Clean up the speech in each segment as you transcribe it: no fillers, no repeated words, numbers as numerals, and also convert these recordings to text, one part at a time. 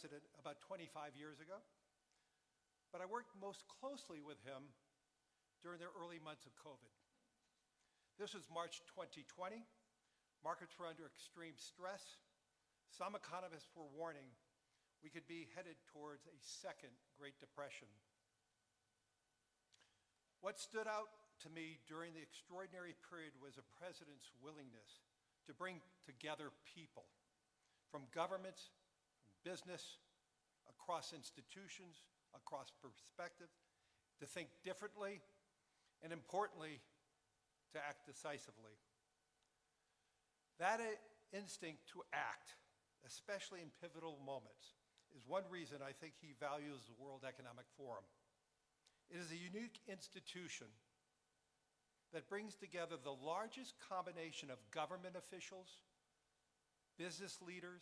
president about 25 years ago, but I worked most closely with him during the early months of COVID. This was March 2020. Markets were under extreme stress. Some economists were warning we could be headed towards a second Great Depression. What stood out to me during the extraordinary period was a president's willingness to bring together people from governments, from business, across institutions, across perspectives, to think differently, and importantly, to act decisively. That instinct to act, especially in pivotal moments, is one reason I think he values the World Economic Forum. It is a unique institution that brings together the largest combination of government officials, business leaders,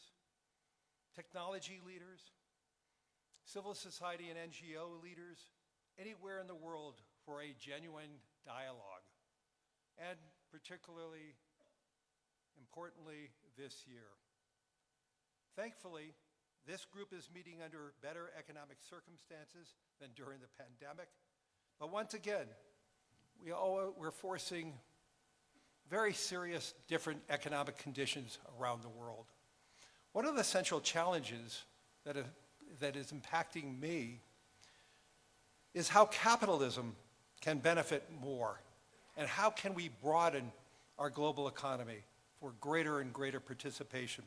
technology leaders, civil society and NGO leaders anywhere in the world for a genuine dialogue, and particularly importantly this year. Thankfully, this group is meeting under better economic circumstances than during the pandemic, but once again, we're forcing very serious different economic conditions around the world. One of the central challenges that is impacting me is how capitalism can benefit more, and how can we broaden our global economy for greater and greater participation.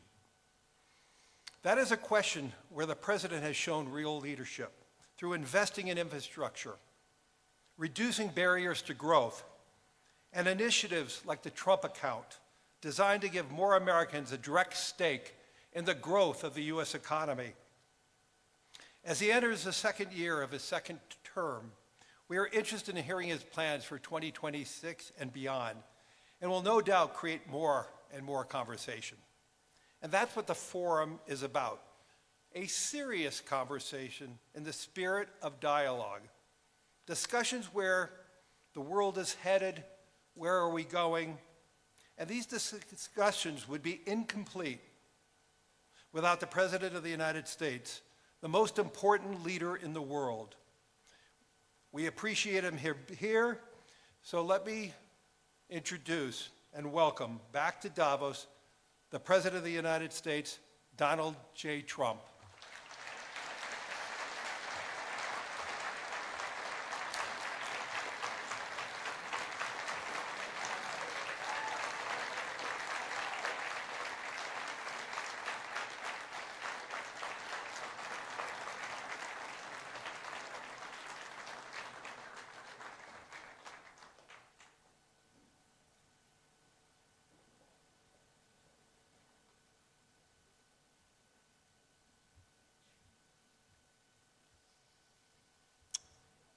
That is a question where the president has shown real leadership through investing in infrastructure, reducing barriers to growth, and initiatives like the Trump account, designed to give more Americans a direct stake in the growth of the U.S. economy. As he enters the second year of his second term, we are interested in hearing his plans for 2026 and beyond, and will no doubt create more and more conversation. And that's what the forum is about, a serious conversation in the spirit of dialogue. Discussions where the world is headed, where are we going, and these discussions would be incomplete without the President of the United States, the most important leader in the world. We appreciate him here, so let me introduce and welcome back to Davos the President of the United States, Donald J. Trump.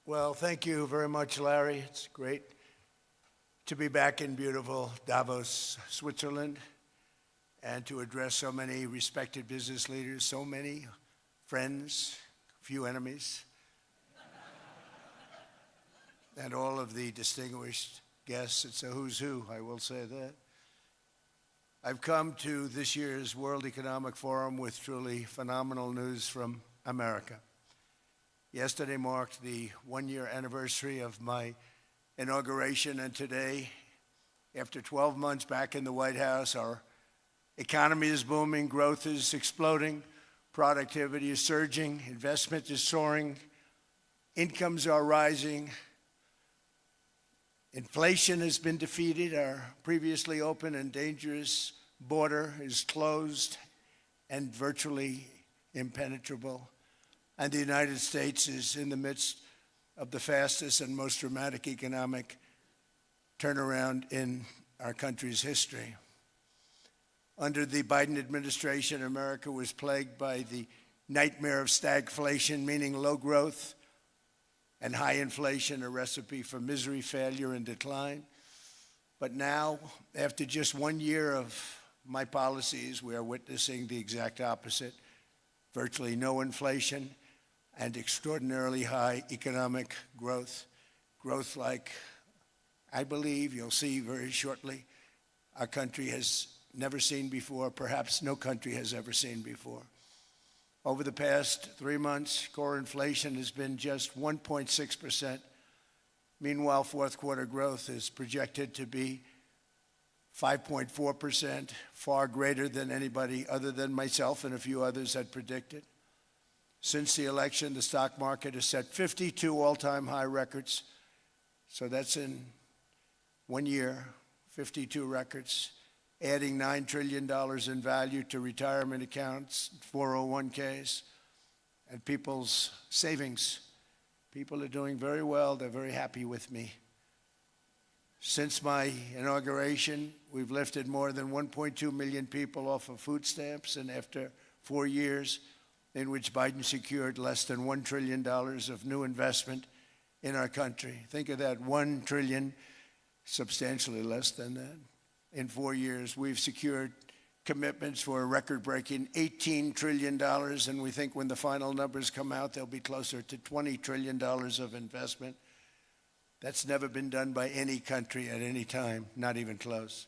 Well, thank you very much, Larry. It's great to be back in beautiful Davos, Switzerland, and to address so many respected business leaders, so many friends, few enemies, and all of the distinguished guests. It's a who's who, I will say that. I've come to this year's World Economic Forum with truly phenomenal news from America. Yesterday marked the one-year anniversary of my inauguration, and today, after 12 months back in the White House, our economy is booming, growth is exploding, productivity is surging, investment is soaring, incomes are rising, inflation has been defeated, our previously open and dangerous border is closed and virtually impenetrable. And the United States is in the midst of the fastest and most dramatic economic turnaround in our country's history. Under the Biden administration, America was plagued by the nightmare of stagflation, meaning low growth and high inflation, a recipe for misery, failure, and decline. But now, after just 1 year of my policies, we are witnessing the exact opposite: virtually no inflation and extraordinarily high economic growth. Growth like I believe you'll see very shortly our country has never seen before, perhaps no country has ever seen before. Over the past 3 months, core inflation has been just 1.6%. Meanwhile, fourth quarter growth is projected to be 5.4%, far greater than anybody other than myself and a few others had predicted. Since the election, the stock market has set 52 all-time high records. So that's in 1 year, 52 records, adding $9 trillion in value to retirement accounts, 401ks, and people's savings. People are doing very well. They're very happy with me. Since my inauguration, we've lifted more than 1.2 million people off of food stamps, and after 4 years in which Biden secured less than $1 trillion of new investment in our country. Think of that, 1 trillion, substantially less than that. In 4 years, we've secured commitments for a record-breaking $18 trillion, and we think when the final numbers come out, they'll be closer to $20 trillion of investment. That's never been done by any country at any time, not even close.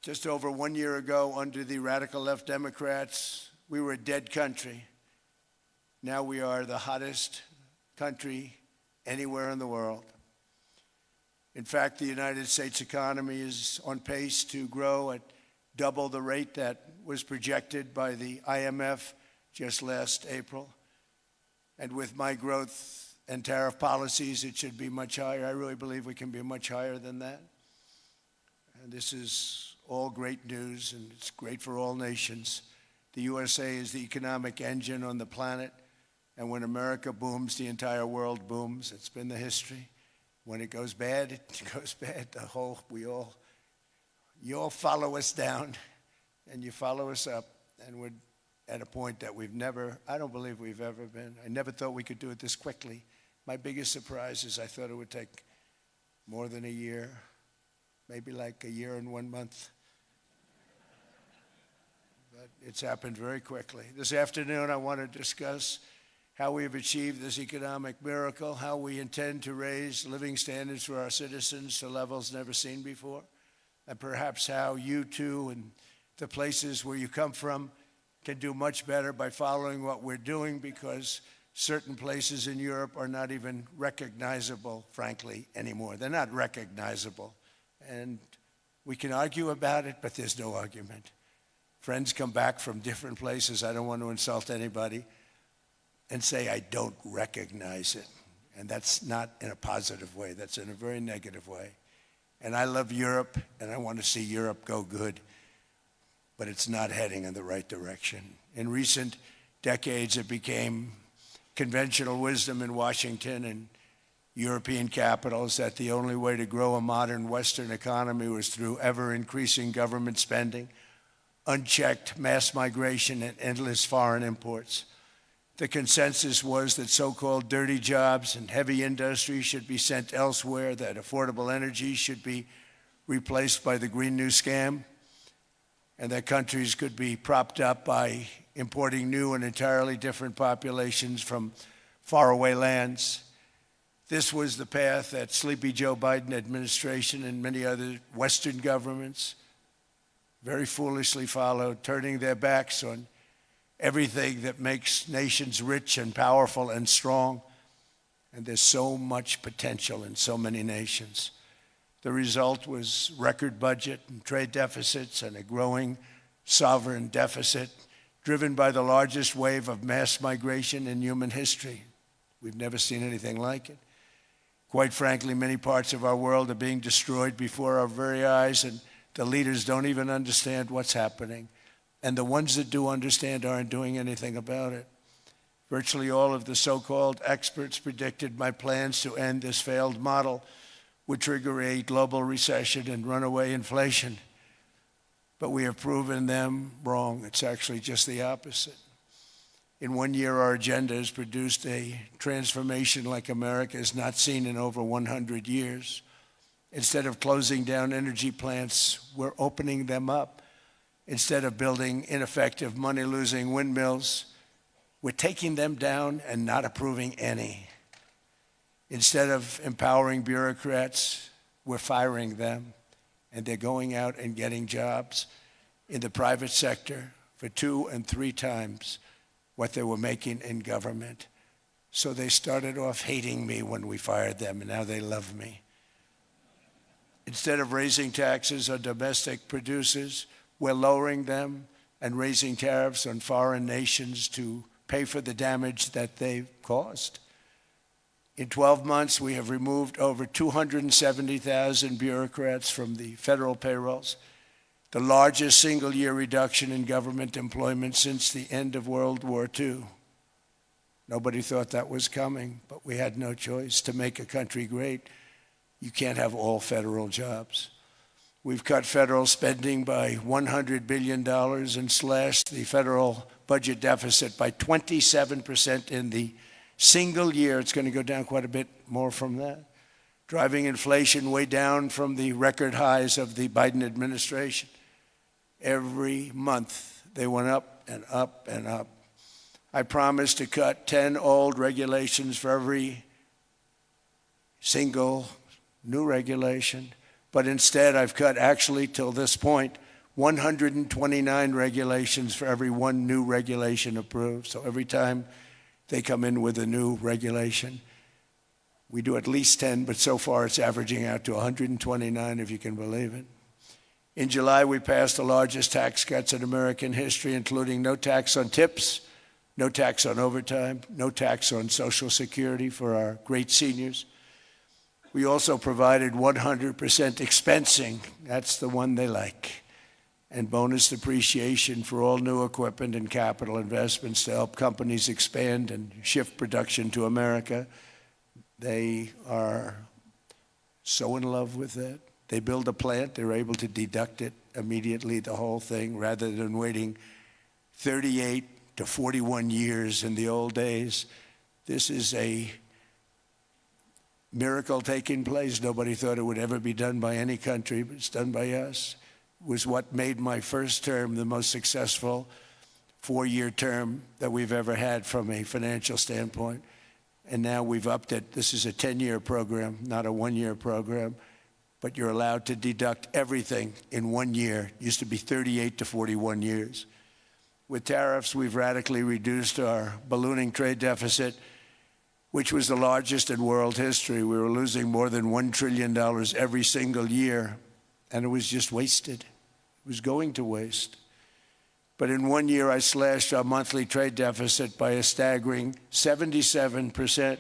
Just over 1 year ago, under the radical left Democrats, we were a dead country. Now we are the hottest country anywhere in the world. In fact, the United States economy is on pace to grow at double the rate that was projected by the IMF just last April. And with my growth and tariff policies, it should be much higher. I really believe we can be much higher than that. And this is all great news, and it's great for all nations. The USA is the economic engine on the planet, and when America booms, the entire world booms. It's been the history. When it goes bad, it goes bad. You all follow us down, and you follow us up, and we're at a point that I don't believe we've ever been. I never thought we could do it this quickly. My biggest surprise is I thought it would take more than a year, maybe like a year and 1 month. But it's happened very quickly. This afternoon, I want to discuss how we have achieved this economic miracle, how we intend to raise living standards for our citizens to levels never seen before, and perhaps how you too and the places where you come from can do much better by following what we're doing, because certain places in Europe are not even recognizable, frankly, anymore. They're not recognizable. And we can argue about it, but there's no argument. Friends come back from different places. I don't want to insult anybody, and say, I don't recognize it. And that's not in a positive way. That's in a very negative way. And I love Europe, and I want to see Europe go good, but it's not heading in the right direction. In recent decades, it became conventional wisdom in Washington and European capitals that the only way to grow a modern Western economy was through ever-increasing government spending, unchecked mass migration, and endless foreign imports. The consensus was that so-called dirty jobs and heavy industry should be sent elsewhere, that affordable energy should be replaced by the Green New Scam, and that countries could be propped up by importing new and entirely different populations from faraway lands. This was the path that Sleepy Joe Biden administration and many other Western governments very foolishly followed, turning their backs on everything that makes nations rich and powerful and strong. And there's so much potential in so many nations. The result was record budget and trade deficits and a growing sovereign deficit driven by the largest wave of mass migration in human history. We've never seen anything like it. Quite frankly, many parts of our world are being destroyed before our very eyes, and the leaders don't even understand what's happening. And the ones that do understand aren't doing anything about it. Virtually all of the so-called experts predicted my plans to end this failed model would trigger a global recession and runaway inflation. But we have proven them wrong. It's actually just the opposite. In 1 year, our agenda has produced a transformation like America has not seen in over 100 years. Instead of closing down energy plants, we're opening them up. Instead of building ineffective, money-losing windmills, we're taking them down and not approving any. Instead of empowering bureaucrats, we're firing them, and they're going out and getting jobs in the private sector for 2 and 3 times what they were making in government. So they started off hating me when we fired them, and now they love me. Instead of raising taxes on domestic producers, we're lowering them and raising tariffs on foreign nations to pay for the damage that they've caused. In 12 months, we have removed over 270,000 bureaucrats from the federal payrolls, the largest single-year reduction in government employment since the end of World War II. Nobody thought that was coming, but we had no choice. To make a country great, you can't have all federal jobs. We've cut federal spending by $100 billion and slashed the federal budget deficit by 27% in the single year. It's going to go down quite a bit more from that, driving inflation way down from the record highs of the Biden administration. Every month, they went up and up and up. I promised to cut 10 old regulations for every single new regulation, but instead I've cut, actually till this point, 129 regulations for every one new regulation approved. So every time they come in with a new regulation, we do at least 10, but so far it's averaging out to 129, if you can believe it. In July, we passed the largest tax cuts in American history, including no tax on tips, no tax on overtime, no tax on Social Security for our great seniors. We also provided 100% expensing, that's the one they like, and bonus depreciation for all new equipment and capital investments to help companies expand and shift production to America. They are so in love with that. They build a plant, they're able to deduct it immediately, the whole thing, rather than waiting 38 to 41 years in the old days. This is a miracle taking place. Nobody thought it would ever be done by any country, but it's done by us. It was what made my first term the most successful 4-year term that we've ever had from a financial standpoint. And now we've upped it. This is a 10-year program, not a 1-year program, but you're allowed to deduct everything in 1 year. It used to be 38 to 41 years. With tariffs, we've radically reduced our ballooning trade deficit, which was the largest in world history. We were losing more than $1 trillion every single year, and it was just wasted. It was going to waste. But in 1 year, I slashed our monthly trade deficit by a staggering 77%,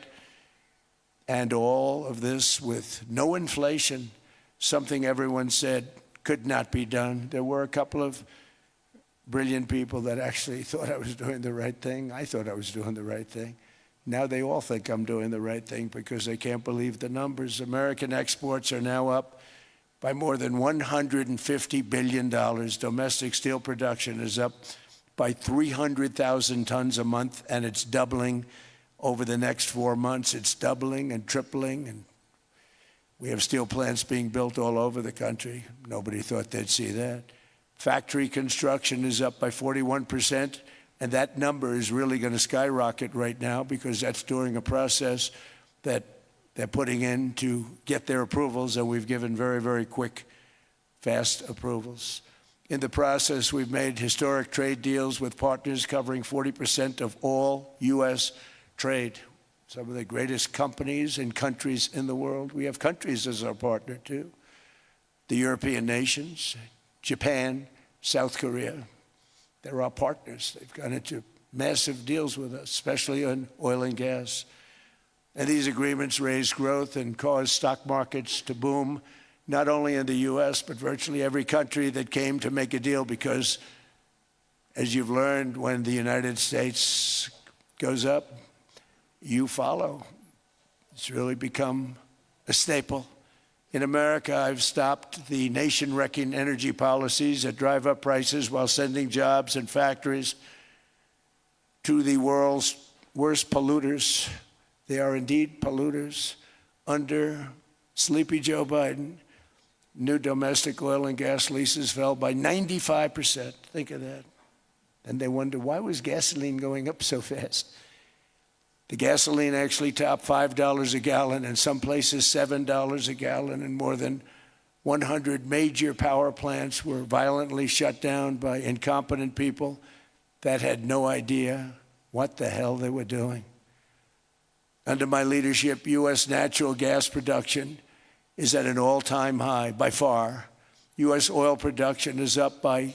and all of this with no inflation, something everyone said could not be done. There were a couple of brilliant people that actually thought I was doing the right thing. I thought I was doing the right thing. Now they all think I'm doing the right thing because they can't believe the numbers. American exports are now up by more than $150 billion. Domestic steel production is up by 300,000 tons a month, and it's doubling over the next 4 months. It's doubling and tripling, and we have steel plants being built all over the country. Nobody thought they'd see that. Factory construction is up by 41%, and that number is really going to skyrocket right now because that's during a process that they're putting in to get their approvals, and we've given very, very quick, fast approvals. In the process, we've made historic trade deals with partners covering 40% of all U.S. trade. Some of the greatest companies and countries in the world. We have countries as our partner, too. The European nations, Japan, South Korea. They're our partners. They've gone into massive deals with us, especially on oil and gas. And these agreements raise growth and cause stock markets to boom, not only in the U.S., but virtually every country that came to make a deal, because, as you've learned, when the United States goes up, you follow. It's really become a staple. In America, I've stopped the nation-wrecking energy policies that drive up prices while sending jobs and factories to the world's worst polluters. They are indeed polluters. Under Sleepy Joe Biden, new domestic oil and gas leases fell by 95%. Think of that. And they wonder, why was gasoline going up so fast? The gasoline actually topped $5 a gallon, and some places $7 a gallon, and more than 100 major power plants were violently shut down by incompetent people that had no idea what the hell they were doing. Under my leadership, U.S. natural gas production is at an all-time high, by far. U.S. oil production is up by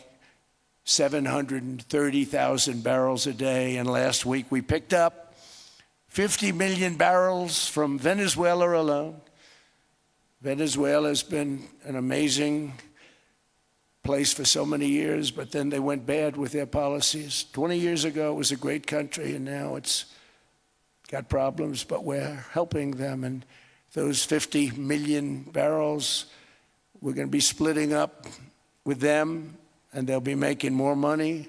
730,000 barrels a day, and last week we picked up 50 million barrels from Venezuela alone. Venezuela has been an amazing place for so many years, but then they went bad with their policies. 20 years ago, it was a great country, and now it's got problems, but we're helping them. And those 50 million barrels, we're going to be splitting up with them, and they'll be making more money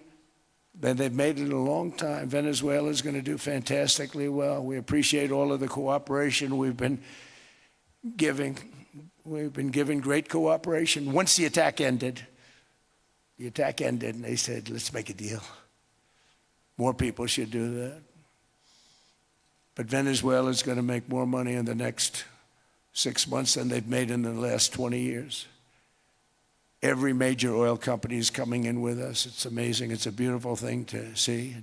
than they've made in a long time. Venezuela is going to do fantastically well. We appreciate all of the cooperation we've been giving. We've been given great cooperation. Once the attack ended, and they said, let's make a deal. More people should do that. But Venezuela is going to make more money in the next 6 months than they've made in the last 20 years. Every major oil company is coming in with us. It's amazing. It's a beautiful thing to see.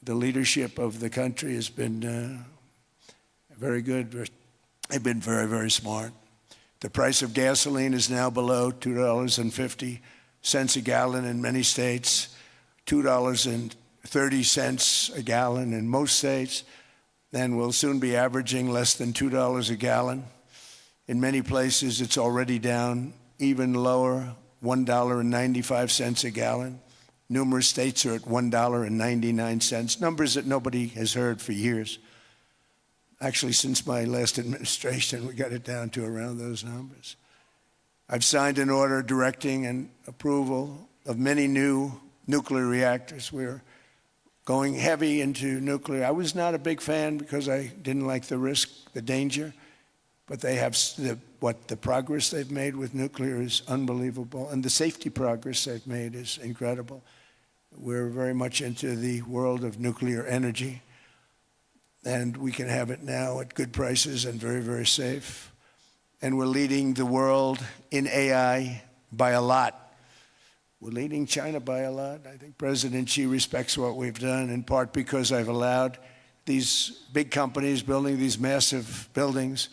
The leadership of the country has been very good. They've been very, very smart. The price of gasoline is now below $2.50 a gallon in many states, $2.30 a gallon in most states, and we'll soon be averaging less than $2 a gallon. In many places, it's already down even lower, $1.95 a gallon. Numerous states are at $1.99, numbers that nobody has heard for years. Actually, since my last administration, we got it down to around those numbers. I've signed an order directing and approval of many new nuclear reactors. We're going heavy into nuclear. I was not a big fan because I didn't like the risk, the danger, but they have the progress they've made with nuclear is unbelievable, and the safety progress they've made is incredible. We're very much into the world of nuclear energy, and we can have it now at good prices and very, very safe. And we're leading the world in AI by a lot. We're leading China by a lot. I think President Xi respects what we've done, in part because I've allowed these big companies building these massive buildings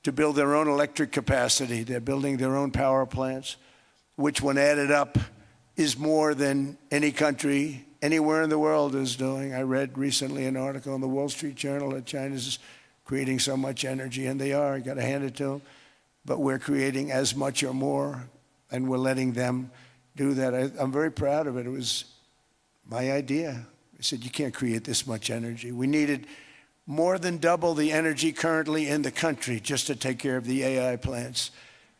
to build their own electric capacity. They're building their own power plants, which when added up is more than any country anywhere in the world is doing. I read recently an article in the Wall Street Journal that China's creating so much energy, and they are. I got to hand it to them. But we're creating as much or more, and we're letting them do that. I'm very proud of it. It was my idea. I said, you can't create this much energy. We needed more than double the energy currently in the country just to take care of the AI plants.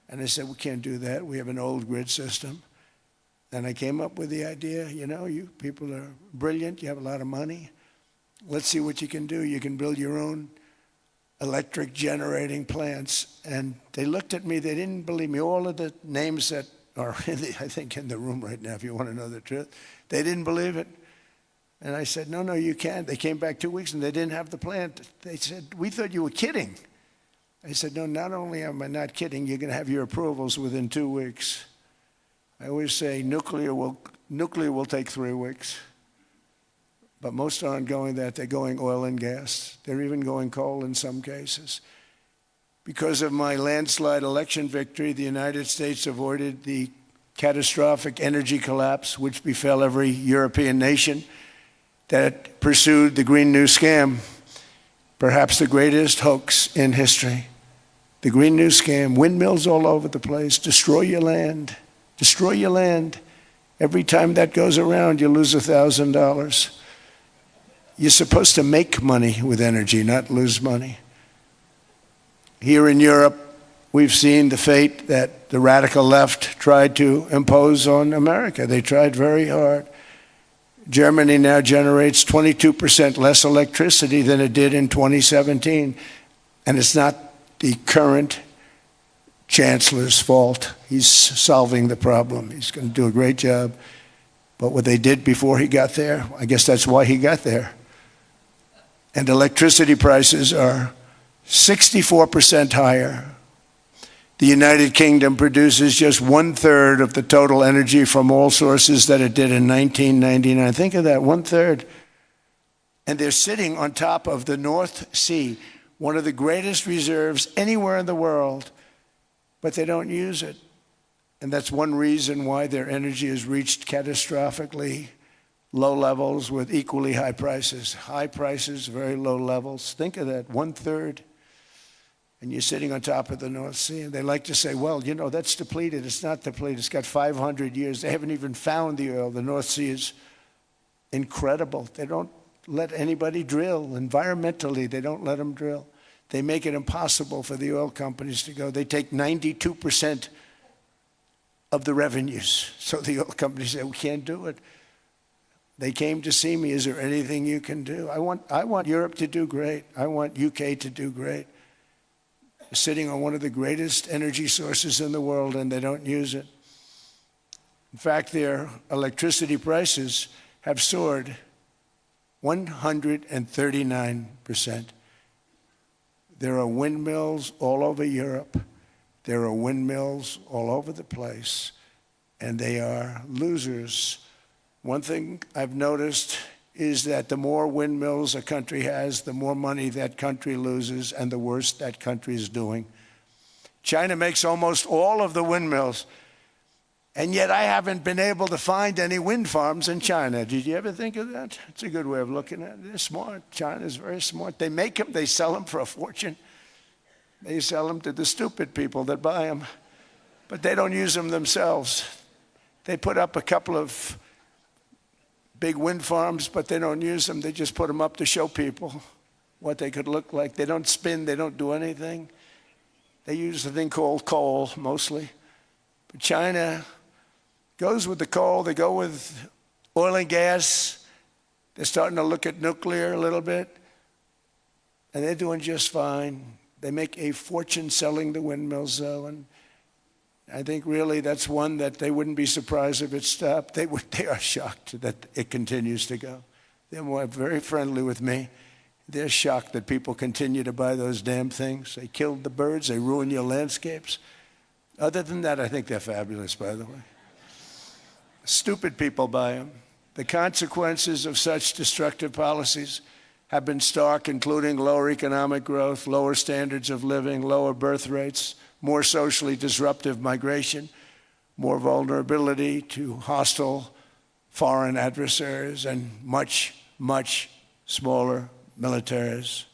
And I said, we can't do that. We have an old grid system. And I came up with the idea, you know, you people are brilliant. You have a lot of money. Let's see what you can do. You can build your own electric generating plants. And they looked at me. They didn't believe me. All of the names that are, I think, in the room right now, if you want to know the truth, they didn't believe it. And I said, no, you can't. They came back 2 weeks and they didn't have the plant. They said, we thought you were kidding. I said, no, not only am I not kidding, you're going to have your approvals within 2 weeks. I always say nuclear will take 3 weeks. But most aren't going that. They're going oil and gas. They're even going coal in some cases. Because of my landslide election victory, the United States avoided the catastrophic energy collapse which befell every European nation that pursued the Green New Scam, perhaps the greatest hoax in history. The Green New Scam, windmills all over the place, destroy your land, destroy your land. Every time that goes around, you lose $1,000. You're supposed to make money with energy, not lose money. Here in Europe, we've seen the fate that the radical left tried to impose on America. They tried very hard. Germany now generates 22% less electricity than it did in 2017. And it's not the current chancellor's fault. He's solving the problem. He's going to do a great job. But what they did before he got there, I guess that's why he got there. And electricity prices are 64% higher. The United Kingdom produces just 1/3 of the total energy from all sources that it did in 1999. Think of that, 1/3. And they're sitting on top of the North Sea, one of the greatest reserves anywhere in the world, but they don't use it. And that's one reason why their energy has reached catastrophically low levels with equally high prices. High prices, very low levels. Think of that, 1/3. And you're sitting on top of the North Sea. And they like to say, well, you know, that's depleted. It's not depleted. It's got 500 years. They haven't even found the oil. The North Sea is incredible. They don't let anybody drill. Environmentally, they don't let them drill. They make it impossible for the oil companies to go. They take 92% of the revenues. So the oil companies say, we can't do it. They came to see me. Is there anything you can do? I want Europe to do great. I want UK to do great. They're sitting on one of the greatest energy sources in the world, and they don't use it. In fact, their electricity prices have soared 139%. There are windmills all over Europe. There are windmills all over the place, and they are losers. One thing I've noticed is that the more windmills a country has, the more money that country loses and the worse that country is doing. China makes almost all of the windmills, and yet I haven't been able to find any wind farms in China. Did you ever think of that? It's a good way of looking at it. They're smart. China's very smart. They make them, they sell them for a fortune. They sell them to the stupid people that buy them, but they don't use them themselves. They put up a couple of big wind farms, but they don't use them. They just put them up to show people what they could look like. They don't spin. They don't do anything. They use a thing called coal, mostly. But China goes with the coal. They go with oil and gas. They're starting to look at nuclear a little bit, and they're doing just fine. They make a fortune selling the windmills, though, and I think really that's one that they wouldn't be surprised if it stopped. They are shocked that it continues to go. They're very friendly with me. They're shocked that people continue to buy those damn things. They killed the birds. They ruin your landscapes. Other than that, I think they're fabulous, by the way. Stupid people buy them. The consequences of such destructive policies have been stark, including lower economic growth, lower standards of living, lower birth rates, more socially disruptive migration, more vulnerability to hostile foreign adversaries, and much, much smaller militaries.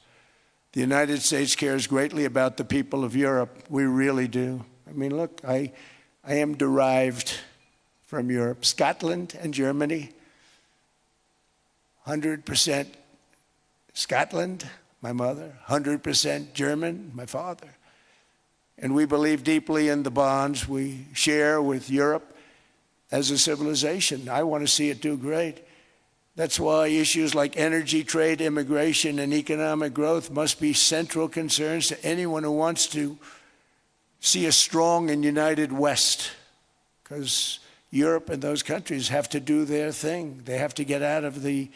The United States cares greatly about the people of Europe. We really do. I mean, look, I am derived from Europe. Scotland and Germany, 100% Scotland, my mother, 100% German, my father. And we believe deeply in the bonds we share with Europe as a civilization. I want to see it do great. That's why issues like energy, trade, immigration, and economic growth must be central concerns to anyone who wants to see a strong and united West, because Europe and those countries have to do their thing. They have to get out of the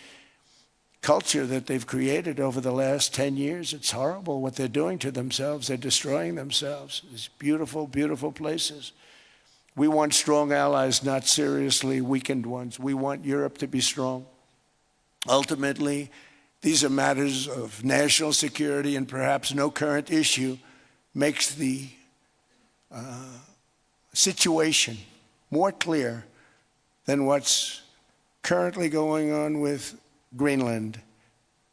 culture that they've created over the last 10 years. It's horrible what they're doing to themselves. They're destroying themselves. These beautiful, beautiful places. We want strong allies, not seriously weakened ones. We want Europe to be strong. Ultimately, these are matters of national security, and perhaps no current issue makes the situation more clear than what's currently going on with Greenland.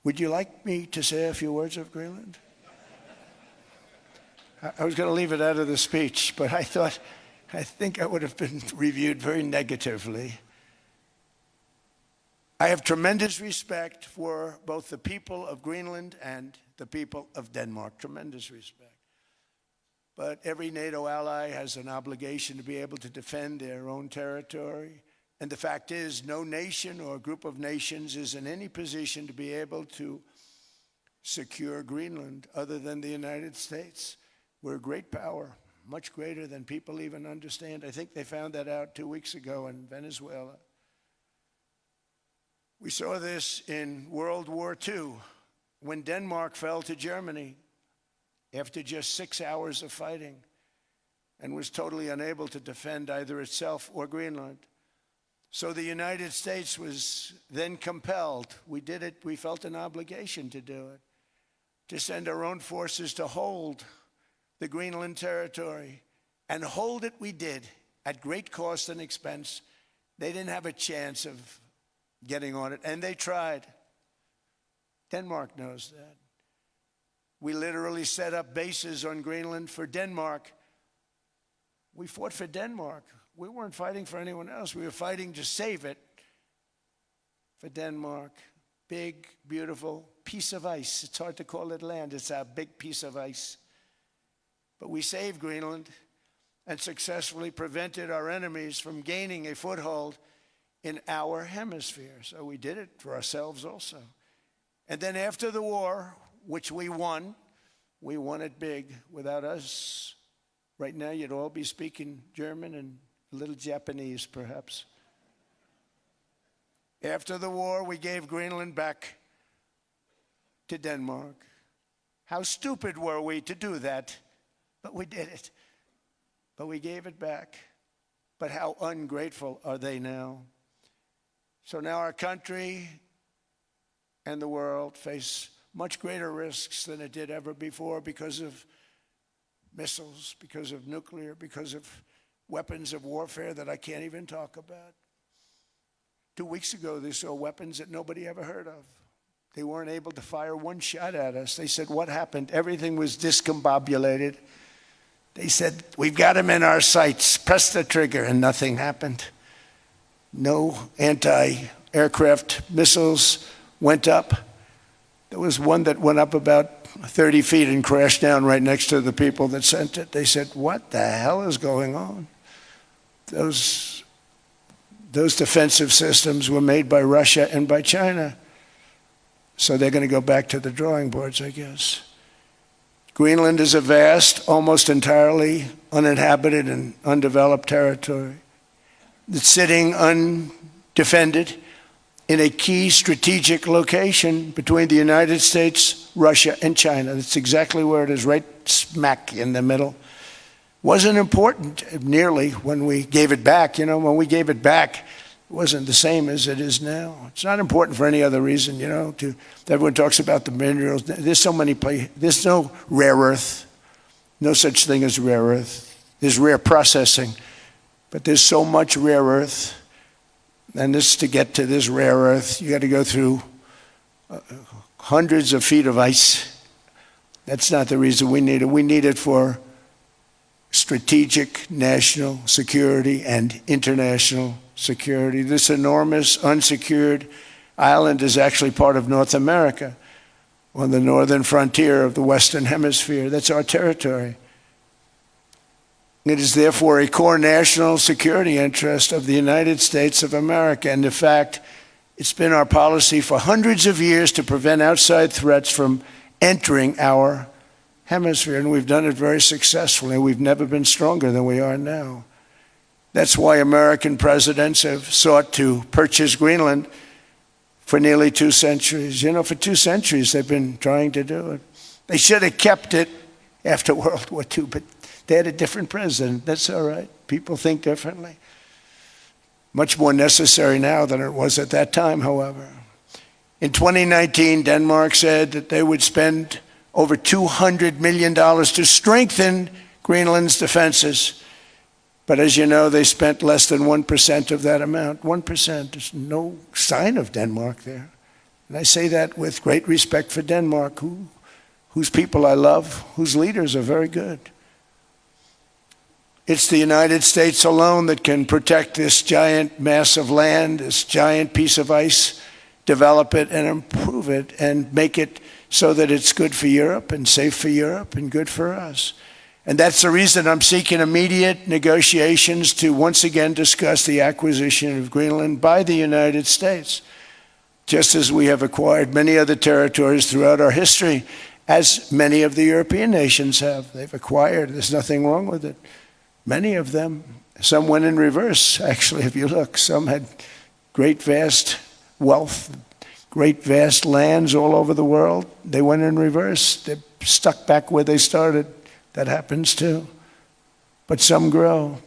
Would you like me to say a few words of Greenland? I was going to leave it out of the speech, but I think I would have been reviewed very negatively. I have tremendous respect for both the people of Greenland and the people of Denmark, tremendous respect. But every NATO ally has an obligation to be able to defend their own territory. And the fact is, no nation or group of nations is in any position to be able to secure Greenland other than the United States. We're a great power, much greater than people even understand. I think they found that out 2 weeks ago in Venezuela. We saw this in World War II, when Denmark fell to Germany after just 6 hours of fighting and was totally unable to defend either itself or Greenland. So the United States was then compelled, we did it, we felt an obligation to do it, to send our own forces to hold the Greenland territory. And hold it we did, at great cost and expense. They didn't have a chance of getting on it, and they tried. Denmark knows that. We literally set up bases on Greenland for Denmark. We fought for Denmark. We weren't fighting for anyone else. We were fighting to save it for Denmark. Big, beautiful piece of ice. It's hard to call it land. It's a big piece of ice. But we saved Greenland and successfully prevented our enemies from gaining a foothold in our hemisphere. So we did it for ourselves also. And then after the war, which we won it big. Without us, right now you'd all be speaking German and a little Japanese, perhaps. After the war, we gave Greenland back to Denmark. How stupid were we to do that? But we did it. But we gave it back. But how ungrateful are they now? So now our country and the world face much greater risks than it did ever before because of missiles, because of nuclear, because of weapons of warfare that I can't even talk about. 2 weeks ago, they saw weapons that nobody ever heard of. They weren't able to fire one shot at us. They said, what happened? Everything was discombobulated. They said, we've got them in our sights. Press the trigger, and nothing happened. No anti-aircraft missiles went up. There was one that went up about 30 feet and crashed down right next to the people that sent it. They said, what the hell is going on? Those defensive systems were made by Russia and by China. So they're going to go back to the drawing boards, I guess. Greenland is a vast, almost entirely uninhabited and undeveloped territory that's sitting undefended in a key strategic location between the United States, Russia, and China. That's exactly where it is, right smack in the middle. Wasn't important nearly when we gave it back. You know, when we gave it back, it wasn't the same as it is now. It's not important for any other reason, you know. Everyone talks about the minerals. There's so many places. There's no rare earth. No such thing as rare earth. There's rare processing. But there's so much rare earth. And to get to this rare earth, you got to go through hundreds of feet of ice. That's not the reason we need it. We need it for strategic national security and international security. This enormous unsecured island is actually part of North America on the northern frontier of the Western Hemisphere. That's our territory. It is therefore a core national security interest of the United States of America. And in fact, it's been our policy for hundreds of years to prevent outside threats from entering our hemisphere. And we've done it very successfully. We've never been stronger than we are now. That's why American presidents have sought to purchase Greenland for nearly 2 centuries. You know, for 2 centuries they've been trying to do it. They should have kept it after World War II, but they had a different president. That's all right. People think differently. Much more necessary now than it was at that time, however. In 2019, Denmark said that they would spend over $200 million to strengthen Greenland's defenses. But as you know, they spent less than 1% of that amount. 1%. There's no sign of Denmark there. And I say that with great respect for Denmark, whose people I love, whose leaders are very good. It's the United States alone that can protect this giant mass of land, this giant piece of ice, develop it and improve it and make it so that it's good for Europe and safe for Europe and good for us. And that's the reason I'm seeking immediate negotiations to once again discuss the acquisition of Greenland by the United States, just as we have acquired many other territories throughout our history, as many of the European nations have. They've acquired. There's nothing wrong with it. Many of them. Some went in reverse, actually, if you look. Some had great, vast wealth, great, vast lands all over the world. They went in reverse. They're stuck back where they started. That happens too. But some grow.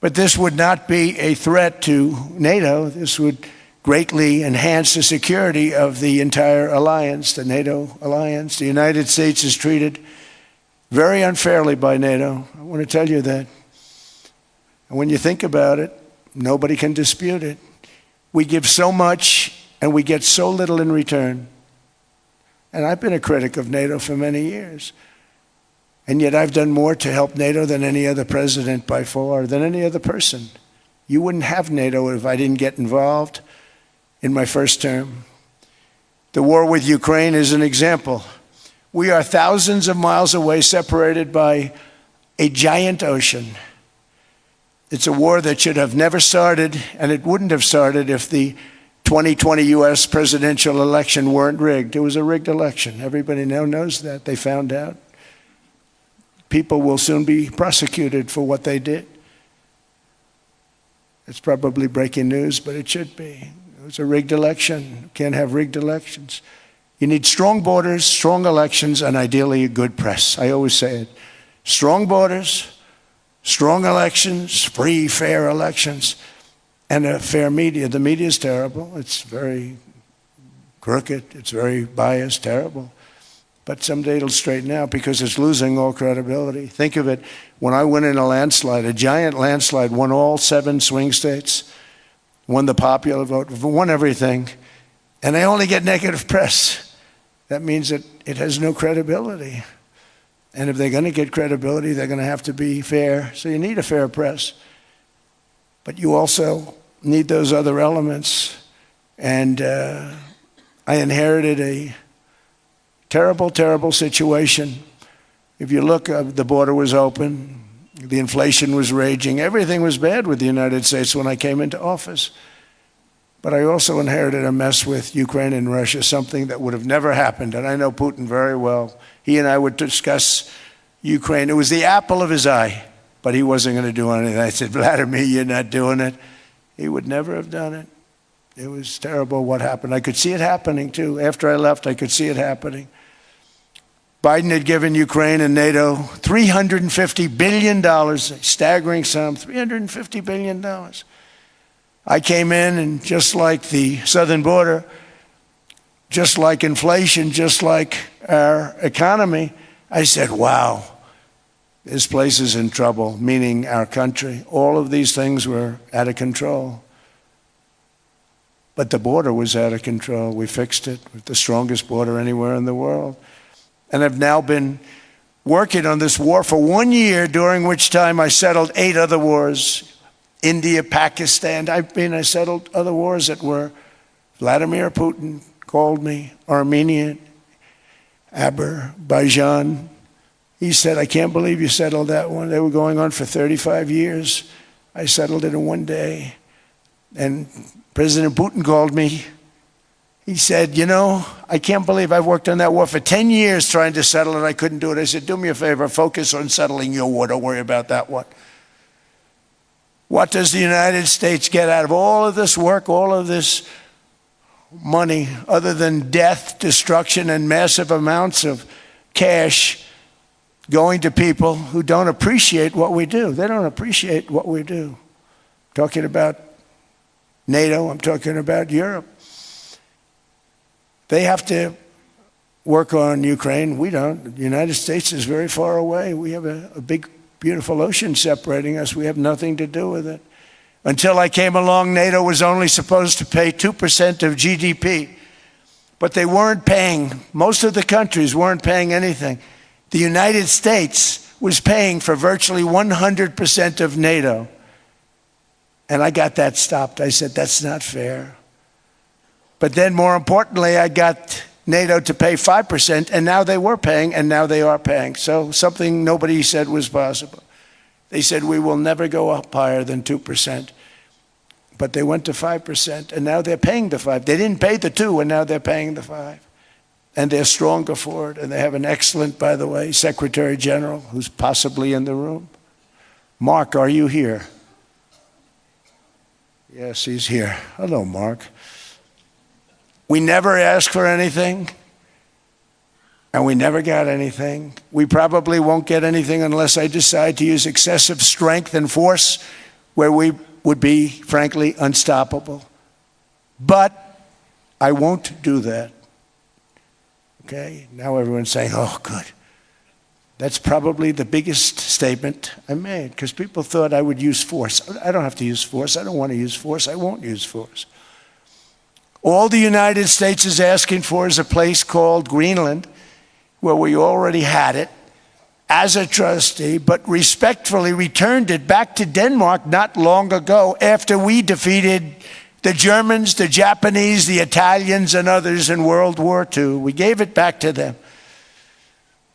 But this would not be a threat to NATO. This would greatly enhance the security of the entire alliance, the NATO alliance. The United States is treated very unfairly by NATO. I want to tell you that. And when you think about it, nobody can dispute it. We give so much and we get so little in return. And I've been a critic of NATO for many years. And yet I've done more to help NATO than any other president by far, than any other person. You wouldn't have NATO if I didn't get involved in my first term. The war with Ukraine is an example. We are thousands of miles away, separated by a giant ocean. It's a war that should have never started, and it wouldn't have started if the 2020 U.S. presidential election weren't rigged. It was a rigged election. Everybody now knows that. They found out. People will soon be prosecuted for what they did. It's probably breaking news, but it should be. It was a rigged election. You can't have rigged elections. You need strong borders, strong elections, and ideally a good press. I always say it. Strong borders, strong elections, free, fair elections, and a fair media. The media is terrible. It's very crooked. It's very biased, terrible. But someday it'll straighten out because it's losing all credibility. Think of it. When I went in a landslide, a giant landslide, won all 7 swing states, won the popular vote, won everything, and they only get negative press. That means that it has no credibility. And if they're going to get credibility, they're going to have to be fair. So you need a fair press. But you also need those other elements. And I inherited a terrible, terrible situation. If you look, the border was open. The inflation was raging. Everything was bad with the United States when I came into office. But I also inherited a mess with Ukraine and Russia, something that would have never happened. And I know Putin very well. He and I would discuss Ukraine. It was the apple of his eye, but he wasn't going to do anything. I said, Vladimir, you're not doing it. He would never have done it. It was terrible what happened. I could see it happening, too. After I left, I could see it happening. Biden had given Ukraine and NATO $350 billion, a staggering sum, $350 billion. I came in, and just like the southern border, just like inflation, just like our economy, I said, wow, this place is in trouble, meaning our country. All of these things were out of control. But the border was out of control. We fixed it with the strongest border anywhere in the world. And I've now been working on this war for 1 year, during which time I settled 8 other wars. India, Pakistan. I settled other wars that were Vladimir Putin called me, Armenia, Azerbaijan. He said, I can't believe you settled that one. They were going on for 35 years. I settled it in 1 day. And President Putin called me. He said, you know, I can't believe I've worked on that war for 10 years trying to settle it. I couldn't do it. I said, do me a favor, focus on settling your war. Don't worry about that one. What does the United States get out of all of this work, all of this money, other than death, destruction, and massive amounts of cash going to people who don't appreciate what we do? They don't appreciate what we do. I'm talking about NATO, I'm talking about Europe. They have to work on Ukraine. We don't. The United States is very far away. We have a big, beautiful ocean separating us. We have nothing to do with it. Until I came along, NATO was only supposed to pay 2% of GDP. But they weren't paying, most of the countries weren't paying anything. The United States was paying for virtually 100% of NATO. And I got that stopped. I said, that's not fair. But then more importantly, I got NATO to pay 5%, and now they were paying, and now they are paying. So something nobody said was possible. They said, we will never go up higher than 2%. But they went to 5%, and now they're paying the 5%. They didn't pay the 2%, and now they're paying the 5%. And they're stronger for it, and they have an excellent, by the way, Secretary General, who's possibly in the room. Mark, are you here? Yes, he's here. Hello, Mark. We never asked for anything, and we never got anything. We probably won't get anything unless I decide to use excessive strength and force where we would be, frankly, unstoppable. But I won't do that. Okay? Now everyone's saying, oh, good. That's probably the biggest statement I made, because people thought I would use force. I don't have to use force. I don't want to use force. I won't use force. All the United States is asking for is a place called Greenland, where we already had it as a trustee, but respectfully returned it back to Denmark not long ago after we defeated the Germans, the Japanese, the Italians, and others in World War II. We gave it back to them.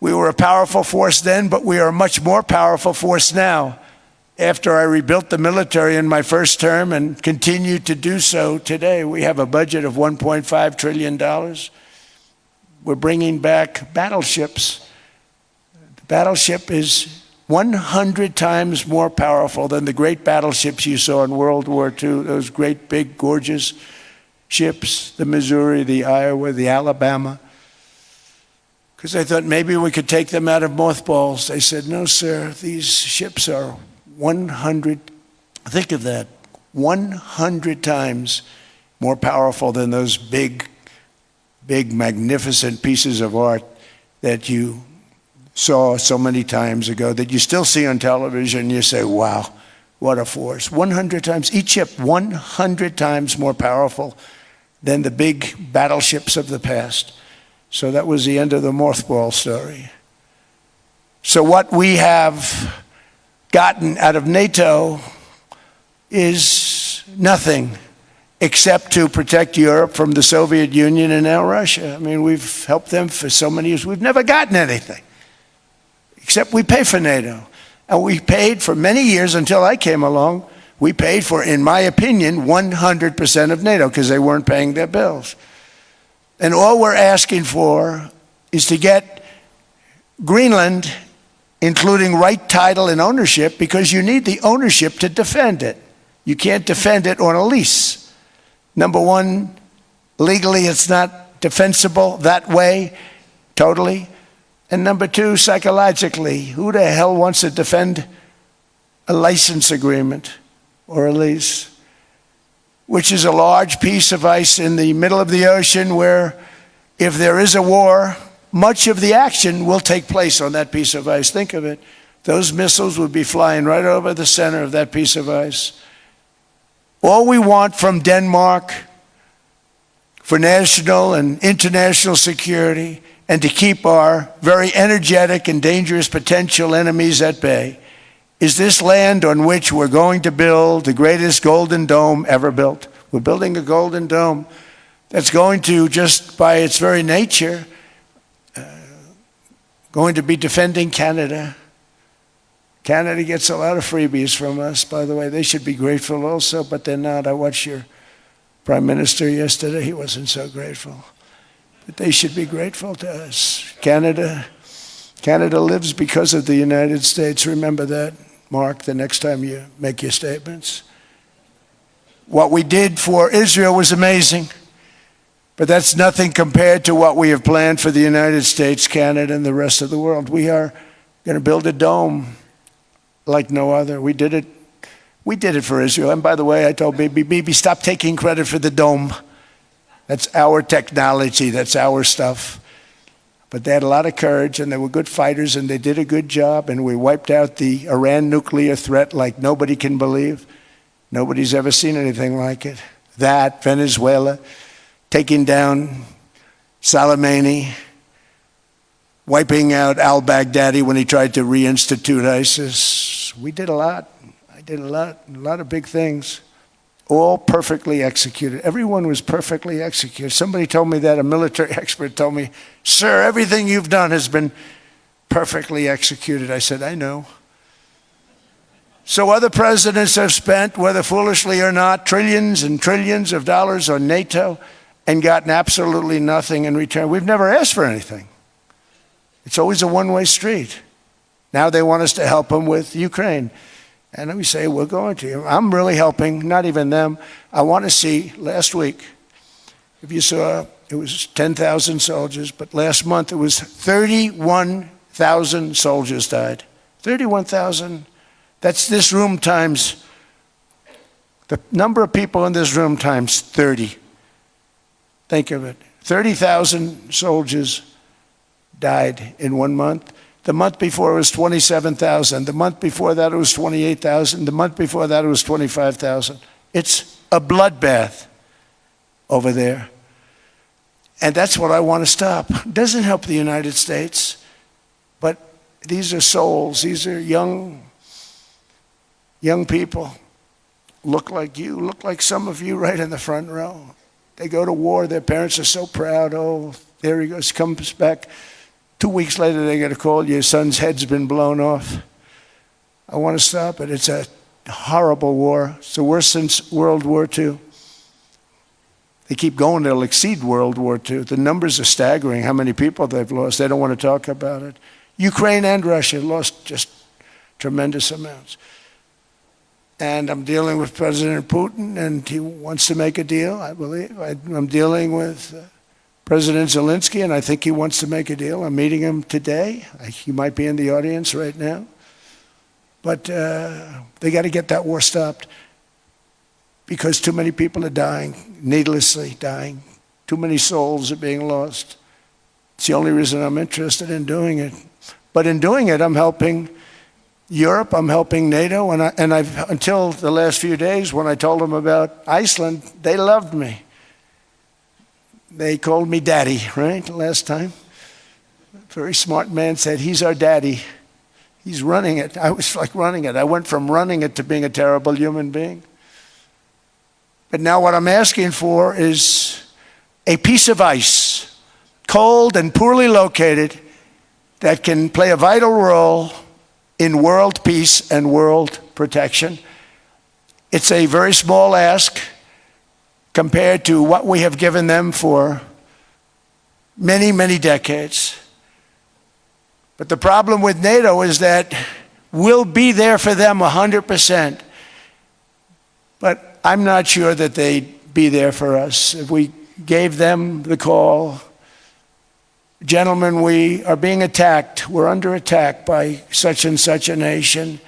We were a powerful force then, but we are a much more powerful force now after I rebuilt the military in my first term and continue to do so today. We have a budget of $1.5 trillion. We're bringing back battleships. The battleship is 100 times more powerful than the great battleships you saw in World War II, those great, big, gorgeous ships, the Missouri, the Iowa, the Alabama. Because I thought maybe we could take them out of mothballs. They said, no, sir, these ships are 100, think of that, 100 times more powerful than those big, magnificent pieces of art that you saw so many times ago, that you still see on television. You say, wow, what a force. 100 times, each ship 100 times more powerful than the big battleships of the past. So that was the end of the mothball story. So what we have gotten out of NATO is nothing except to protect Europe from the Soviet Union and now Russia. I mean, we've helped them for so many years. We've never gotten anything, except we pay for NATO. And we paid for many years until I came along. We paid for, in my opinion, 100% of NATO because they weren't paying their bills. And all we're asking for is to get Greenland, including right title and ownership, because you need the ownership to defend it. You can't defend it on a lease. Number one, legally it's not defensible that way, totally. And number two, psychologically, who the hell wants to defend a license agreement or a lease, which is a large piece of ice in the middle of the ocean where if there is a war, much of the action will take place on that piece of ice. Think of it. Those missiles would be flying right over the center of that piece of ice. All we want from Denmark for national and international security and to keep our very energetic and dangerous potential enemies at bay is this land on which we're going to build the greatest golden dome ever built. We're building a golden dome that's going to, just by its very nature, going to be defending Canada. Canada gets a lot of freebies from us, by the way. They should be grateful also, but they're not. I watched your Prime Minister yesterday. He wasn't so grateful. But they should be grateful to us. Canada lives because of the United States. Remember that, Mark, the next time you make your statements. What we did for Israel was amazing, but that's nothing compared to what we have planned for the United States, Canada, and the rest of the world. We are going to build a dome like no other. We did it for Israel. And by the way, I told Bibi, stop taking credit for the dome. That's our technology. That's our stuff. But they had a lot of courage, and they were good fighters, and they did a good job, and we wiped out the Iran nuclear threat like nobody can believe. Nobody's ever seen anything like it. That, Venezuela, taking down Soleimani, wiping out al-Baghdadi when he tried to reinstitute ISIS. We did a lot. I did a lot of big things. All perfectly executed. Everyone was perfectly executed. Somebody told me that, a military expert told me, sir, everything you've done has been perfectly executed. I said, I know. So other presidents have spent, whether foolishly or not, trillions and trillions of dollars on NATO and gotten absolutely nothing in return. We've never asked for anything. It's always a one-way street. Now they want us to help them with Ukraine. And we say, we're going to. I'm really helping, not even them. I want to see, last week, if you saw, it was 10,000 soldiers, but last month it was 31,000 soldiers died. 31,000. That's this room times The number of people in this room times 30. Think of it. 30,000 soldiers died in 1 month. The month before it was 27,000. The month before that it was 28,000. The month before that it was 25,000. It's a bloodbath over there. And that's what I want to stop. It doesn't help the United States, but these are souls. These are young people. Look like you, look like some of you right in the front row. They go to war. Their parents are so proud. Oh, there he goes, comes back. 2 weeks later, they get a call. Your son's head's been blown off. I want to stop it. It's a horrible war. It's the worst since World War II. They keep going. They'll exceed World War II. The numbers are staggering, how many people they've lost. They don't want to talk about it. Ukraine and Russia lost just tremendous amounts. And I'm dealing with President Putin, and he wants to make a deal, I believe. I'm dealing with President Zelensky, and I think he wants to make a deal. I'm meeting him today. He might be in the audience right now. But they got to get that war stopped because too many people are dying, needlessly dying. Too many souls are being lost. It's the only reason I'm interested in doing it. But in doing it, I'm helping Europe, I'm helping NATO, and I've until the last few days when I told them about Iceland, they loved me. They called me daddy, right, last time. A very smart man said, he's our daddy. He's running it. I was like running it. I went from running it to being a terrible human being. But now what I'm asking for is a piece of ice, cold and poorly located, that can play a vital role in world peace and world protection. It's a very small ask compared to what we have given them for many, many decades. But the problem with NATO is that we'll be there for them 100%. But I'm not sure that they'd be there for us. If we gave them the call, gentlemen, we are being attacked. We're under attack by such and such a nation.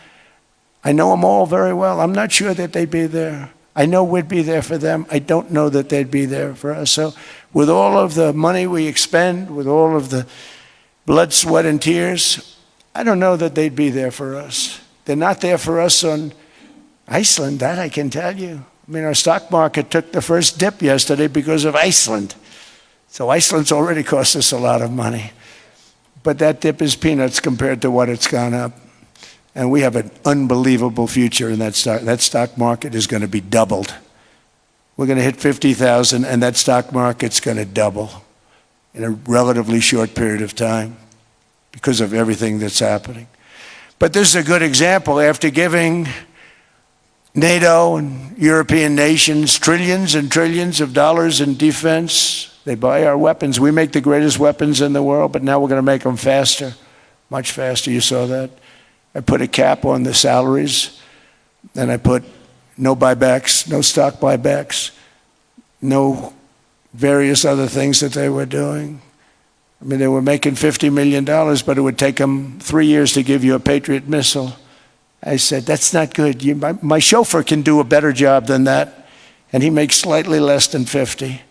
I know them all very well. I'm not sure that they'd be there. I know we'd be there for them. I don't know that they'd be there for us. So with all of the money we expend, with all of the blood, sweat, and tears, I don't know that they'd be there for us. They're not there for us on Iceland, that I can tell you. I mean, our stock market took the first dip yesterday because of Iceland. So Iceland's already cost us a lot of money. But that dip is peanuts compared to what it's gone up. And we have an unbelievable future in that stock. That stock market is going to be doubled. We're going to hit 50,000, and that stock market's going to double in a relatively short period of time because of everything that's happening. But this is a good example. After giving NATO and European nations trillions and trillions of dollars in defense, they buy our weapons. We make the greatest weapons in the world, but now we're going to make them faster, much faster. You saw that. I put a cap on the salaries, and I put no buybacks, no stock buybacks, no various other things that they were doing. I mean, they were making $50 million, but it would take them 3 years to give you a Patriot missile. I said, that's not good. My chauffeur can do a better job than that, and he makes slightly less than 50.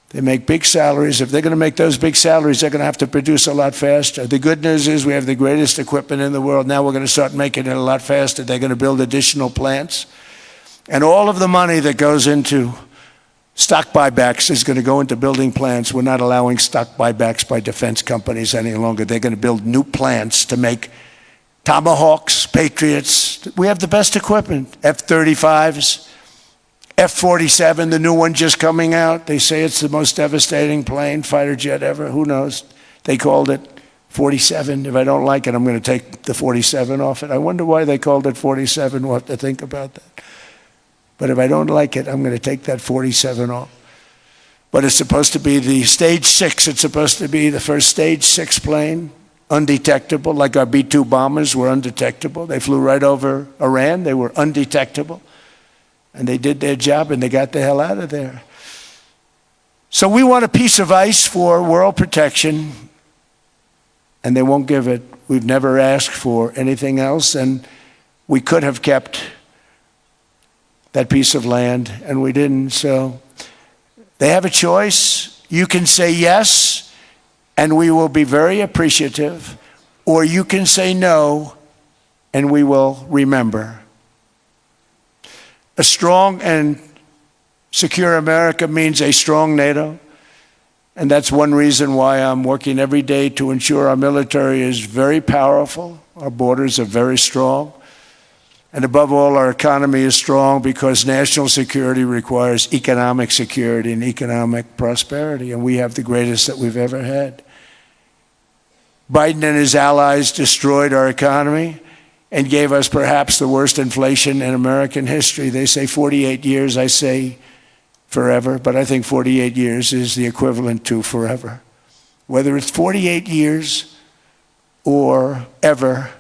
They make big salaries. If they're going to make those big salaries, they're going to have to produce a lot faster. The good news is we have the greatest equipment in the world. Now we're going to start making it a lot faster. They're going to build additional plants. And all of the money that goes into stock buybacks is going to go into building plants. We're not allowing stock buybacks by defense companies any longer. They're going to build new plants to make Tomahawks, Patriots. We have the best equipment, F-35s. F-47, the new one just coming out. They say it's the most devastating plane, fighter jet ever. Who knows? They called it 47. If I don't like it, I'm going to take the 47 off it. I wonder why they called it 47. We'll have to think about that. But if I don't like it, I'm going to take that 47 off. But it's supposed to be the stage 6. It's supposed to be the first stage 6 plane, undetectable, like our B-2 bombers were undetectable. They flew right over Iran. They were undetectable. And they did their job, and they got the hell out of there. So we want a piece of ice for world protection, and they won't give it. We've never asked for anything else, and we could have kept that piece of land, and we didn't. So they have a choice. You can say yes, and we will be very appreciative, or you can say no, and we will remember. A strong and secure America means a strong NATO, and that's one reason why I'm working every day to ensure our military is very powerful, our borders are very strong, and above all, our economy is strong because national security requires economic security and economic prosperity, and we have the greatest that we've ever had. Biden and his allies destroyed our economy and gave us perhaps the worst inflation in American history. They say 48 years, I say forever, but I think 48 years is the equivalent to forever. Whether it's 48 years or ever,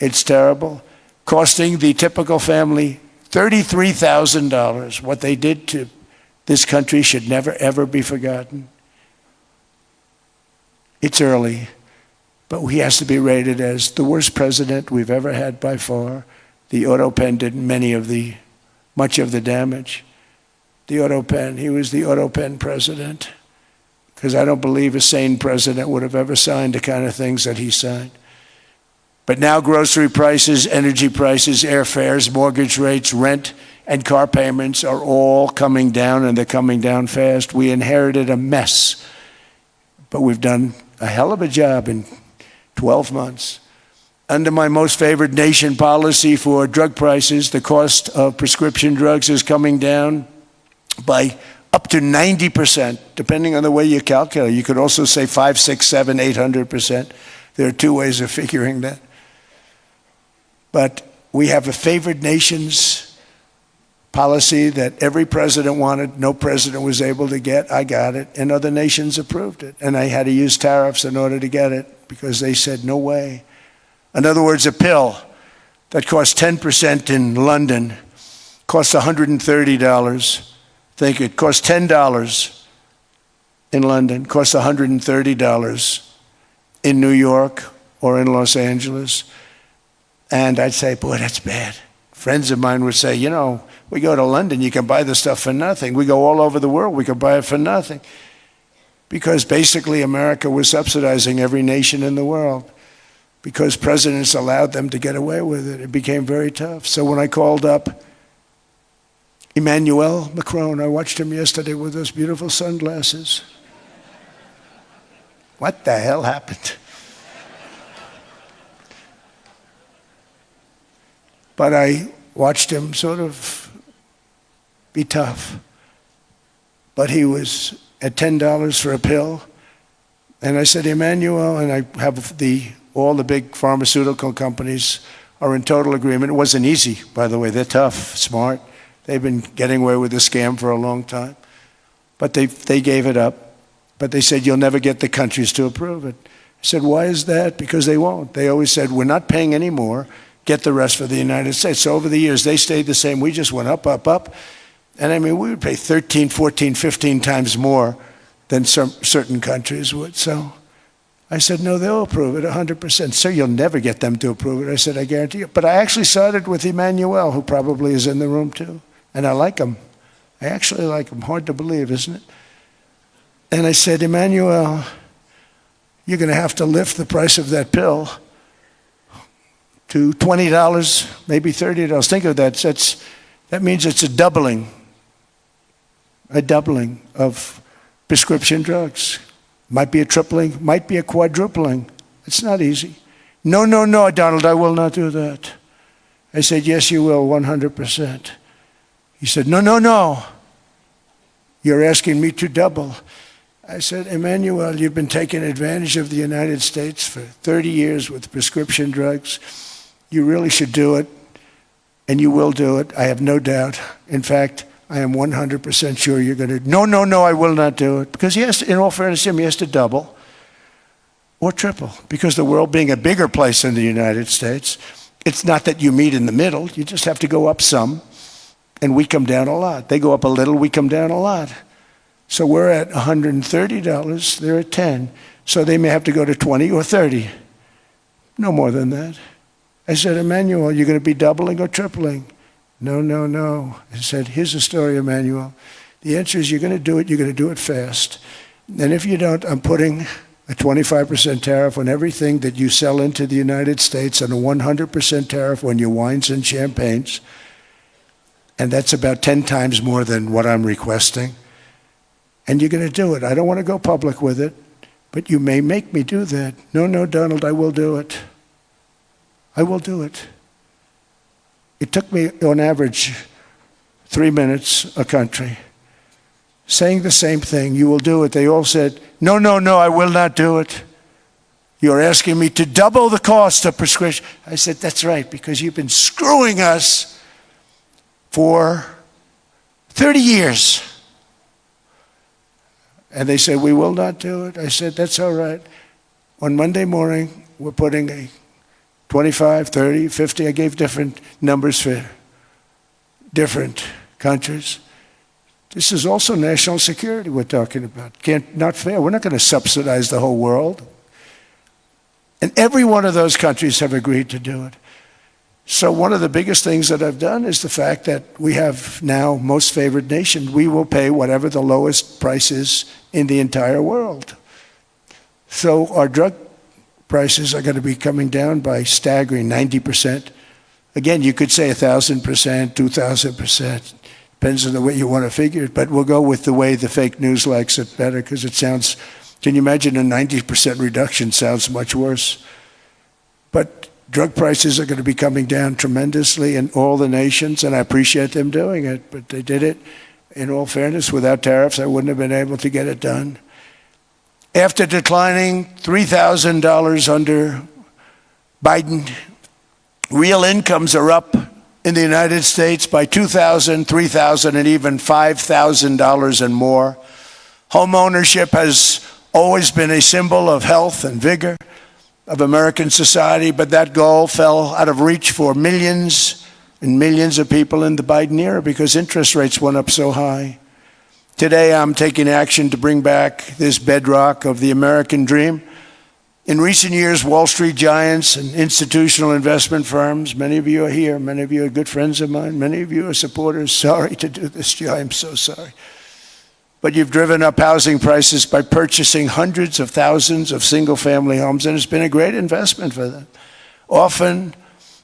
it's terrible, costing the typical family $33,000. What they did to this country should never, ever be forgotten. It's early, but he has to be rated as the worst president we've ever had by far. The auto pen did much of the damage. The auto pen, he was the auto pen president, because I don't believe a sane president would have ever signed the kind of things that he signed. But now grocery prices, energy prices, airfares, mortgage rates, rent, and car payments are all coming down, and they're coming down fast. We inherited a mess, but we've done a hell of a job in 12 months. Under my most favored nation policy for drug prices, the cost of prescription drugs is coming down by up to 90%, depending on the way you calculate. You could also say 5, 6, 7, 800%. There are two ways of figuring that. But we have a favored nations policy that every president wanted, no president was able to get. I got it, and other nations approved it. And I had to use tariffs in order to get it because they said, no way. In other words, a pill that costs 10% in London costs $130. Think it costs $10 in London, costs $130 in New York or in Los Angeles. And I'd say, boy, that's bad. Friends of mine would say, you know, we go to London, you can buy the stuff for nothing. We go all over the world, we can buy it for nothing. Because basically America was subsidizing every nation in the world because presidents allowed them to get away with it. It became very tough. So when I called up Emmanuel Macron, I watched him yesterday with those beautiful sunglasses. What the hell happened? But I watched him sort of be tough. But he was at $10 for a pill. And I said, Emmanuel, and I have all the big pharmaceutical companies are in total agreement. It wasn't easy, by the way. They're tough, smart. They've been getting away with the scam for a long time. But they gave it up. But they said, you'll never get the countries to approve it. I said, why is that? Because they won't. They always said, we're not paying any more. Get the rest for the United States. So over the years, they stayed the same. We just went up, up, up. And I mean, we would pay 13, 14, 15 times more than certain countries would. So I said, no, they'll approve it 100%. Sir, you'll never get them to approve it. I said, I guarantee you. But I actually started with Emmanuel, who probably is in the room too. And I like him. I actually like him. Hard to believe, isn't it? And I said, Emmanuel, you're going to have to lift the price of that pill to $20, maybe $30. Think of that. That means it's a doubling of prescription drugs. Might be a tripling, might be a quadrupling. It's not easy. No, no, no, Donald, I will not do that. I said, yes, you will, 100%. He said, no, no, no. You're asking me to double. I said, Emmanuel, you've been taking advantage of the United States for 30 years with prescription drugs. You really should do it, and you will do it. I have no doubt. In fact, I am 100% sure you're going to. No, no, no, I will not do it. Because he has to, in all fairness to him, he has to double or triple. Because the world being a bigger place than the United States, it's not that you meet in the middle. You just have to go up some, and we come down a lot. They go up a little, we come down a lot. So we're at $130, they're at 10. So they may have to go to 20 or 30. No more than that. I said, Emmanuel, you're going to be doubling or tripling? No, no, no. I said, here's the story, Emmanuel. The answer is you're going to do it. You're going to do it fast. And if you don't, I'm putting a 25% tariff on everything that you sell into the United States and a 100% tariff on your wines and champagnes. And that's about 10 times more than what I'm requesting. And you're going to do it. I don't want to go public with it, but you may make me do that. No, no, Donald, I will do it. I will do it. It took me, on average, 3 minutes a country, saying the same thing. You will do it. They all said, no, no, no, I will not do it. You're asking me to double the cost of prescription. I said, that's right, because you've been screwing us for 30 years. And they said, we will not do it. I said, that's all right. On Monday morning, we're putting a 25, 30, 50. I gave different numbers for different countries. This is also national security we're talking about. Not fair. We're not going to subsidize the whole world. And every one of those countries have agreed to do it. So one of the biggest things that I've done is the fact that we have now most favored nation. We will pay whatever the lowest price is in the entire world. So our drug prices are going to be coming down by staggering 90%. Again, you could say 1,000%, 2,000%. Depends on the way you want to figure it, but we'll go with the way the fake news likes it better because it sounds, can you imagine a 90% reduction sounds much worse. But drug prices are going to be coming down tremendously in all the nations, and I appreciate them doing it, but they did it, in all fairness, without tariffs. I wouldn't have been able to get it done. After declining $3,000 under Biden, real incomes are up in the United States by $2,000, $3,000, and even $5,000 and more. Home ownership has always been a symbol of health and vigor of American society, but that goal fell out of reach for millions and millions of people in the Biden era because interest rates went up so high. Today, I'm taking action to bring back this bedrock of the American dream. In recent years, Wall Street giants and institutional investment firms, many of you are here, many of you are good friends of mine, many of you are supporters. Sorry to do this to you, I'm so sorry. But you've driven up housing prices by purchasing hundreds of thousands of single-family homes, and it's been a great investment for them. Often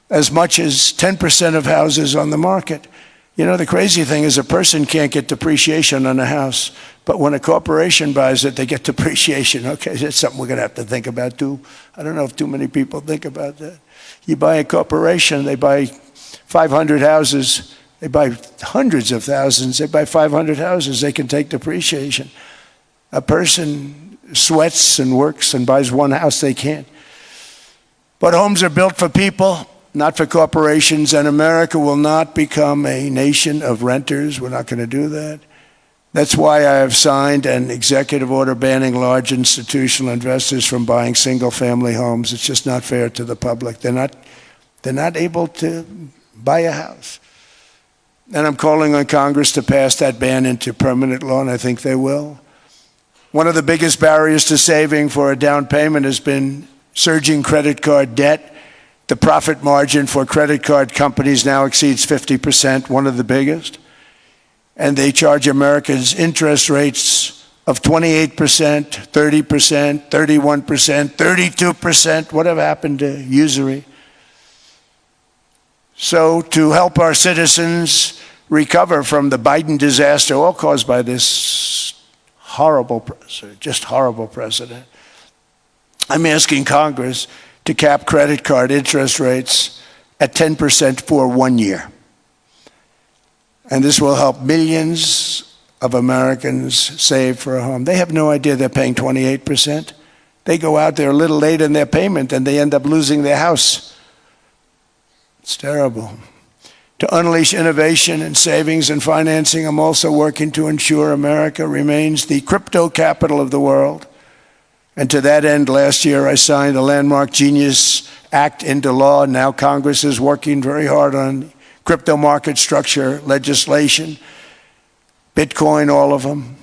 as much as 10% of houses on the market. You know, the crazy thing is a person can't get depreciation on a house, but when a corporation buys it, they get depreciation. Okay, that's something we're going to have to think about too. I don't know if too many people think about that. You buy a corporation, they buy 500 houses, they buy hundreds of thousands, they buy 500 houses, they can take depreciation. A person sweats and works and buys one house, they can't. But homes are built for people, not for corporations, and America will not become a nation of renters. We're not going to do that. That's why I have signed an executive order banning large institutional investors from buying single-family homes. It's just not fair to the public. They're not able to buy a house. And I'm calling on Congress to pass that ban into permanent law, and I think they will. One of the biggest barriers to saving for a down payment has been surging credit card debt. The profit margin for credit card companies now exceeds 50%, one of the biggest. And they charge Americans interest rates of 28%, 30%, 31%, 32%. Whatever happened to usury? So to help our citizens recover from the Biden disaster, all caused by this horrible president, I'm asking Congress to cap credit card interest rates at 10% for 1 year. And this will help millions of Americans save for a home. They have no idea they're paying 28%. They go out there a little late in their payment and they end up losing their house. It's terrible. To unleash innovation and savings and financing, I'm also working to ensure America remains the crypto capital of the world. And to that end, last year I signed the landmark Genius Act into law. Now Congress is working very hard on crypto market structure legislation, Bitcoin, all of them.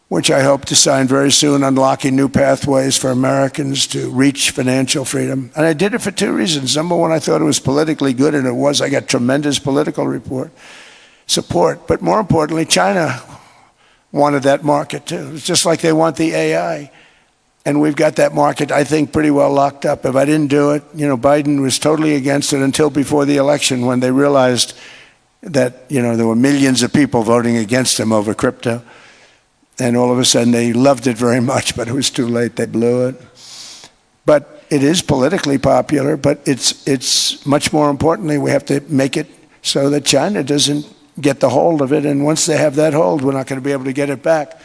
which I hope to sign very soon, unlocking new pathways for Americans to reach financial freedom. And I did it for two reasons. Number one, I thought it was politically good, and it was. I got tremendous political support. But more importantly, China wanted that market too. It's just like they want the AI. And we've got that market, I think, pretty well locked up. If I didn't do it, Biden was totally against it until before the election, when they realized that, there were millions of people voting against him over crypto. And all of a sudden they loved it very much, but it was too late. They blew it. But it is politically popular, but it's much more importantly, we have to make it so that China doesn't get the hold of it. And once they have that hold, we're not going to be able to get it back.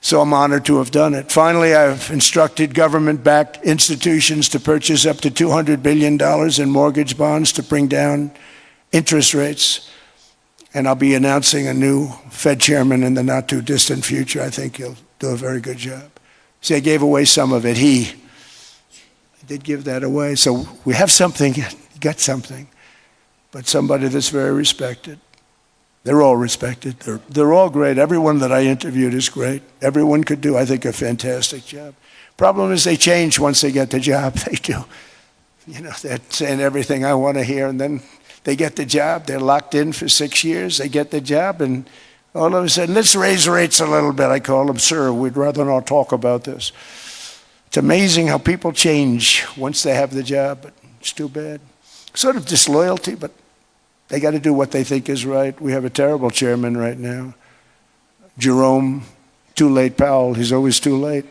So I'm honored to have done it. Finally, I've instructed government-backed institutions to purchase up to $200 billion in mortgage bonds to bring down interest rates. And I'll be announcing a new Fed chairman in the not-too-distant future. I think he'll do a very good job. See, I gave away some of it. I did give that away. So we have something, got something, but somebody that's very respected. They're all respected. They're all great. Everyone that I interviewed is great. Everyone could do, I think, a fantastic job. Problem is they change once they get the job. They do. They're saying everything I want to hear, and then they get the job. They're locked in for 6 years. They get the job, and all of a sudden, let's raise rates a little bit. I call them, sir, we'd rather not talk about this. It's amazing how people change once they have the job, but it's too bad. Sort of disloyalty, but they got to do what they think is right. We have a terrible chairman right now. Jerome, too late Powell. He's always too late.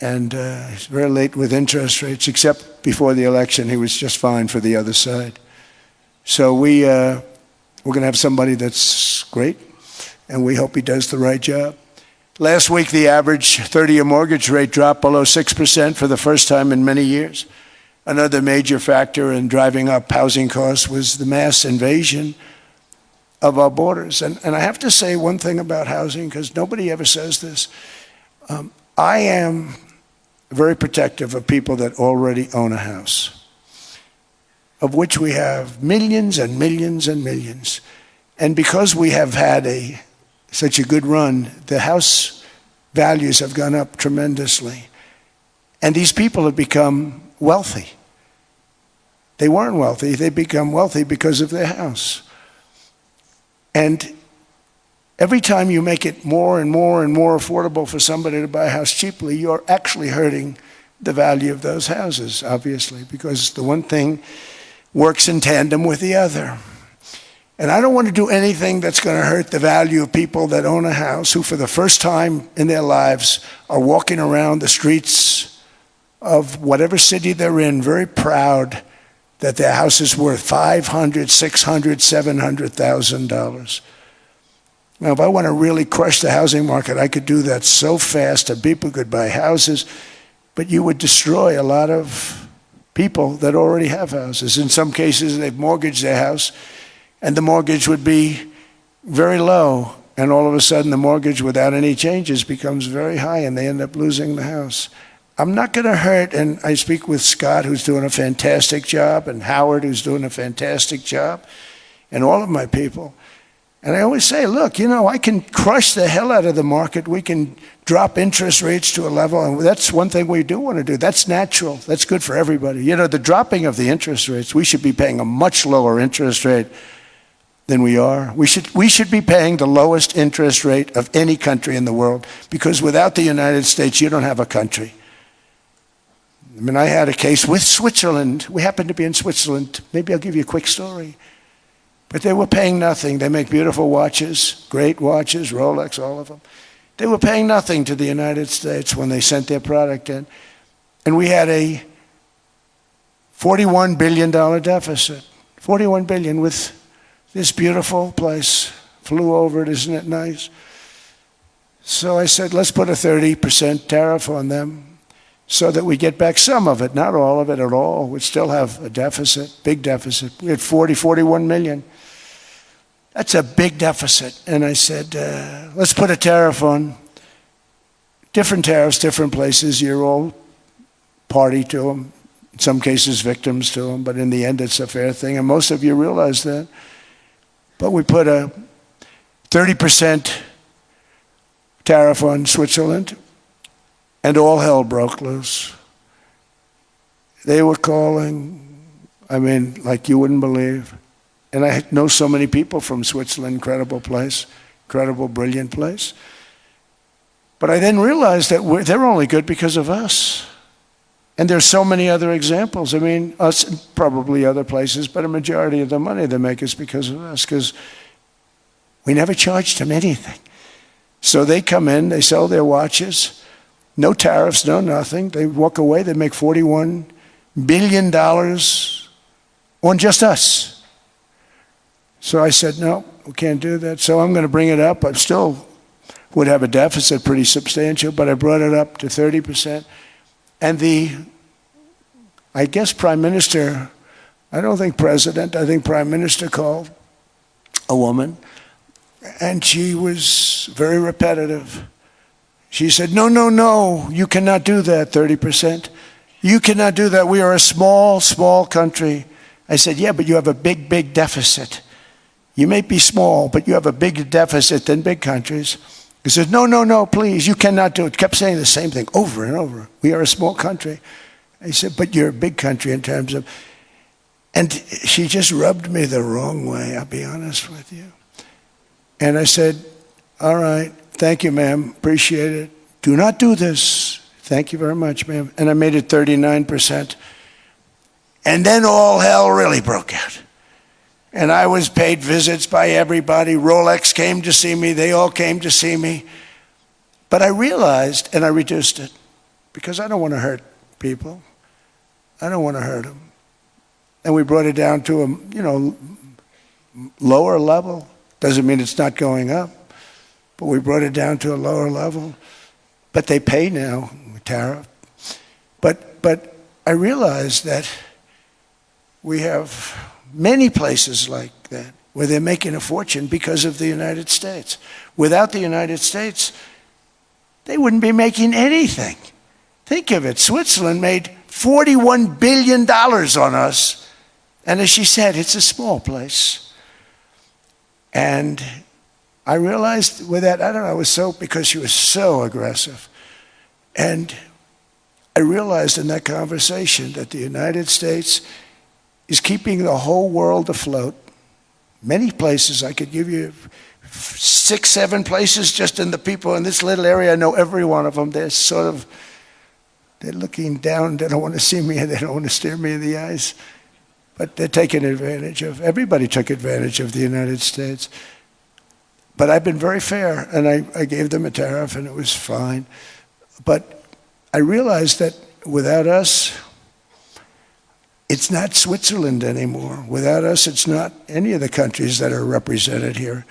And he's very late with interest rates, except before the election, he was just fine for the other side. So we're going to have somebody that's great, and we hope he does the right job. Last week, the average 30-year mortgage rate dropped below 6% for the first time in many years. Another major factor in driving up housing costs was the mass invasion of our borders. And I have to say one thing about housing, because nobody ever says this. I am very protective of people that already own a house, of which we have millions and millions and millions. And because we have had such a good run, the house values have gone up tremendously. And these people have become wealthy. They weren't wealthy. They become wealthy because of their house. And every time you make it more and more and more affordable for somebody to buy a house cheaply, you're actually hurting the value of those houses, obviously, because the one thing works in tandem with the other. And I don't want to do anything that's going to hurt the value of people that own a house, who for the first time in their lives are walking around the streets of whatever city they're in, very proud that their house is worth $500,000, $600,000, $700,000. Now, if I want to really crush the housing market, I could do that so fast that people could buy houses, but you would destroy a lot of people that already have houses. In some cases, they've mortgaged their house, and the mortgage would be very low, and all of a sudden the mortgage without any changes becomes very high, and they end up losing the house. I'm not going to hurt, and I speak with Scott, who's doing a fantastic job, and Howard, who's doing a fantastic job, and all of my people. And I always say, look, I can crush the hell out of the market. We can drop interest rates to a level, and that's one thing we do want to do. That's natural. That's good for everybody. The dropping of the interest rates, we should be paying a much lower interest rate than we are. We should be paying the lowest interest rate of any country in the world, because without the United States, you don't have a country. I had a case with Switzerland. We happened to be in Switzerland. Maybe I'll give you a quick story. But they were paying nothing. They make beautiful watches, great watches, Rolex, all of them. They were paying nothing to the United States when they sent their product in. And we had a $41 billion deficit. $41 billion with this beautiful place. Flew over it, isn't it nice? So I said, let's put a 30% tariff on them, so that we get back some of it, not all of it at all. We'd still have a deficit, big deficit. We had 41 million. That's a big deficit. And I said, let's put a tariff on. Different tariffs, different places. You're all party to them. In some cases, victims to them. But in the end, it's a fair thing. And most of you realize that. But we put a 30% tariff on Switzerland, and all hell broke loose. They were calling, like you wouldn't believe. And I know so many people from Switzerland, incredible place, incredible, brilliant place. But I then realized that they're only good because of us. And there's so many other examples. Us and probably other places, but a majority of the money they make is because of us, because we never charged them anything. So they come in, they sell their watches, no tariffs, no nothing. They walk away, they make $41 billion on just us. So I said, no, we can't do that. So I'm going to bring it up. I still would have a deficit pretty substantial, but I brought it up to 30%. And I guess Prime Minister, I don't think President, I think Prime Minister called a woman, and she was very repetitive. She said, no, you cannot do that, 30%. You cannot do that. We are a small, small country. I said, yeah, but you have a big, big deficit. You may be small, but you have a bigger deficit than big countries. He said, no, please, you cannot do it. Kept saying the same thing over and over. We are a small country. I said, but you're a big country in terms of... And she just rubbed me the wrong way, I'll be honest with you. And I said, all right, thank you, ma'am, appreciate it. Do not do this. Thank you very much, ma'am. And I made it 39%. And then all hell really broke out. And I was paid visits by everybody. Rolex came to see me. They all came to see me. But I realized, and I reduced it, because I don't want to hurt people. I don't want to hurt them. And we brought it down to a, lower level. Doesn't mean it's not going up. But we brought it down to a lower level. But they pay now, tariff. But I realized that we have many places like that where they're making a fortune because of the United States. Without the United States, they wouldn't be making anything. Think of it. Switzerland made $41 billion on us. And as she said, it's a small place. And I realized with that, I was because she was so aggressive. And I realized in that conversation that the United States is keeping the whole world afloat. Many places, I could give you 6, 7 places just in the people in this little area. I know every one of them. They're looking down. They don't want to see me, and they don't want to stare me in the eyes. But they're taking advantage of, everybody took advantage of the United States. But I've been very fair, and I gave them a tariff, and it was fine. But I realized that without us, it's not Switzerland anymore. Without us, it's not any of the countries that are represented here.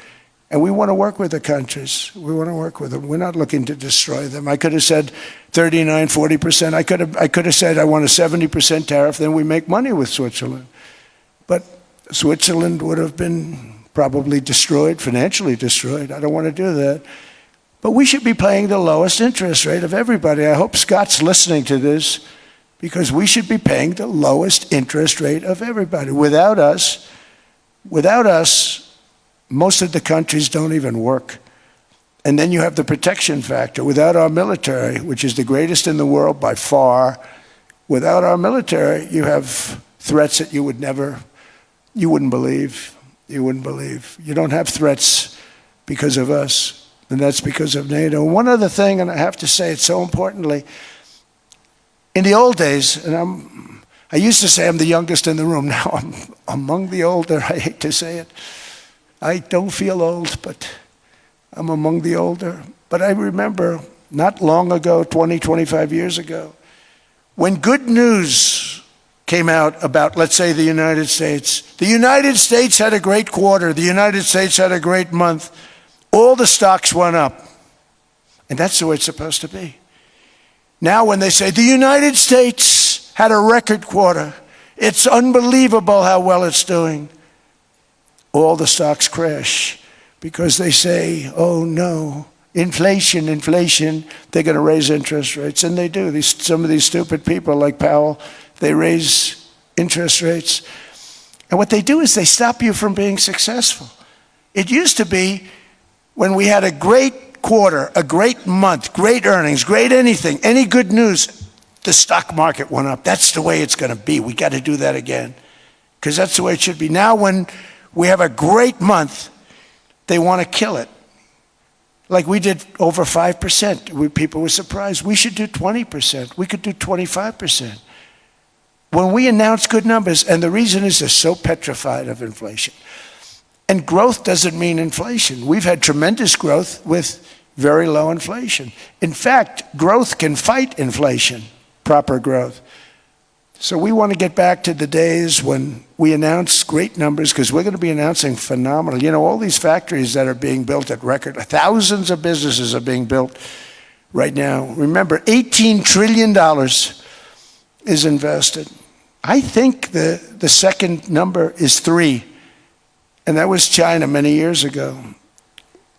And we want to work with the countries. We want to work with them. We're not looking to destroy them. I could have said 39, 40%. I could have said I want a 70% tariff, then we make money with Switzerland. But Switzerland would have been probably destroyed, financially destroyed. I don't want to do that. But we should be paying the lowest interest rate of everybody. I hope Scott's listening to this, because we should be paying the lowest interest rate of everybody. Without us, most of the countries don't even work. And then you have the protection factor. Without our military, which is the greatest in the world by far, without our military, you have threats that you wouldn't believe. You wouldn't believe. You don't have threats because of us, and that's because of NATO. One other thing, and I have to say it so importantly, in the old days, and I used to say I'm the youngest in the room. Now I'm among the older. I hate to say it. I don't feel old, but I'm among the older. But I remember not long ago, 20, 25 years ago, when good news came out about, let's say, the United States. The United States had a great quarter. The United States had a great month. All the stocks went up. And that's the way it's supposed to be. Now when they say the United States had a record quarter, it's unbelievable how well it's doing, all the stocks crash because they say, oh no, inflation, they're going to raise interest rates. And they do. Some of these stupid people like Powell, they raise interest rates. And what they do is they stop you from being successful. It used to be when we had a great quarter, a great month, great earnings, great anything, any good news, the stock market went up. That's the way it's going to be. We got to do that again, because that's the way it should be. Now when we have a great month, they want to kill it. Like we did over 5%. People were surprised. We should do 20%. We could do 25%. When we announce good numbers, and the reason is they're so petrified of inflation. And growth doesn't mean inflation. We've had tremendous growth with very low inflation. In fact, growth can fight inflation, proper growth. So we want to get back to the days when we announce great numbers, because we're going to be announcing phenomenal. You know, all these factories that are being built at record, thousands of businesses are being built right now. Remember, $18 trillion is invested. I think the second number is 3. And that was China many years ago.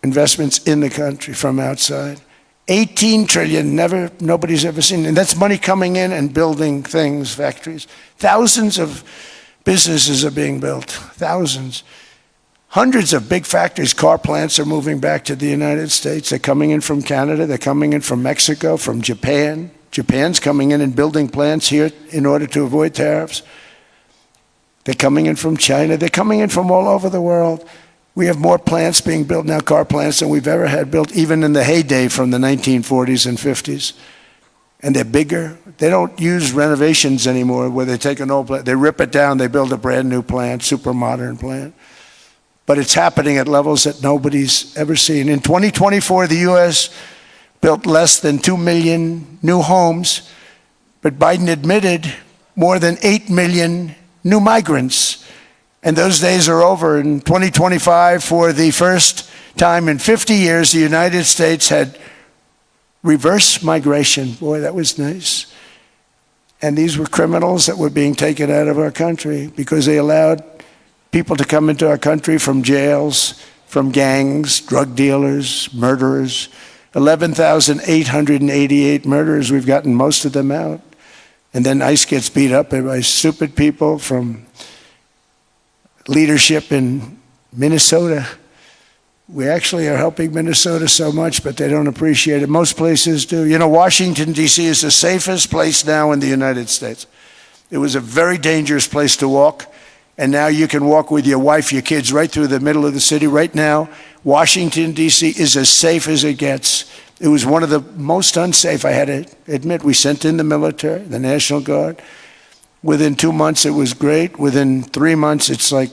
Investments in the country from outside. 18 trillion, nobody's ever seen. And that's money coming in and building things, factories. Thousands of businesses are being built, thousands. Hundreds of big factories, car plants are moving back to the United States. They're coming in from Canada, they're coming in from Mexico, from Japan. Japan's coming in and building plants here in order to avoid tariffs. They're coming in from China. They're coming in from all over the world. We have more plants being built now, car plants, than we've ever had built, even in the heyday from the 1940s and 50s. And they're bigger. They don't use renovations anymore where they take an old plant, they rip it down, they build a brand new plant, super modern plant. But it's happening at levels that nobody's ever seen. In 2024, the U.S. built less than 2 million new homes, but Biden admitted more than 8 million new migrants. And those days are over. In 2025, for the first time in 50 years, the United States had reverse migration. Boy, that was nice. And these were criminals that were being taken out of our country because they allowed people to come into our country from jails, from gangs, drug dealers, murderers. 11,888 murderers. We've gotten most of them out. And then ICE gets beat up by stupid people from leadership in Minnesota. We actually are helping Minnesota so much, but they don't appreciate it. Most places do. You know, Washington, D.C. is the safest place now in the United States. It was a very dangerous place to walk, and now you can walk with your wife, your kids, right through the middle of the city. Right now, Washington, D.C. is as safe as it gets. It was one of the most unsafe, I had to admit. We sent in the military, the National Guard. Within 2 months, it was great. Within 3 months, it's like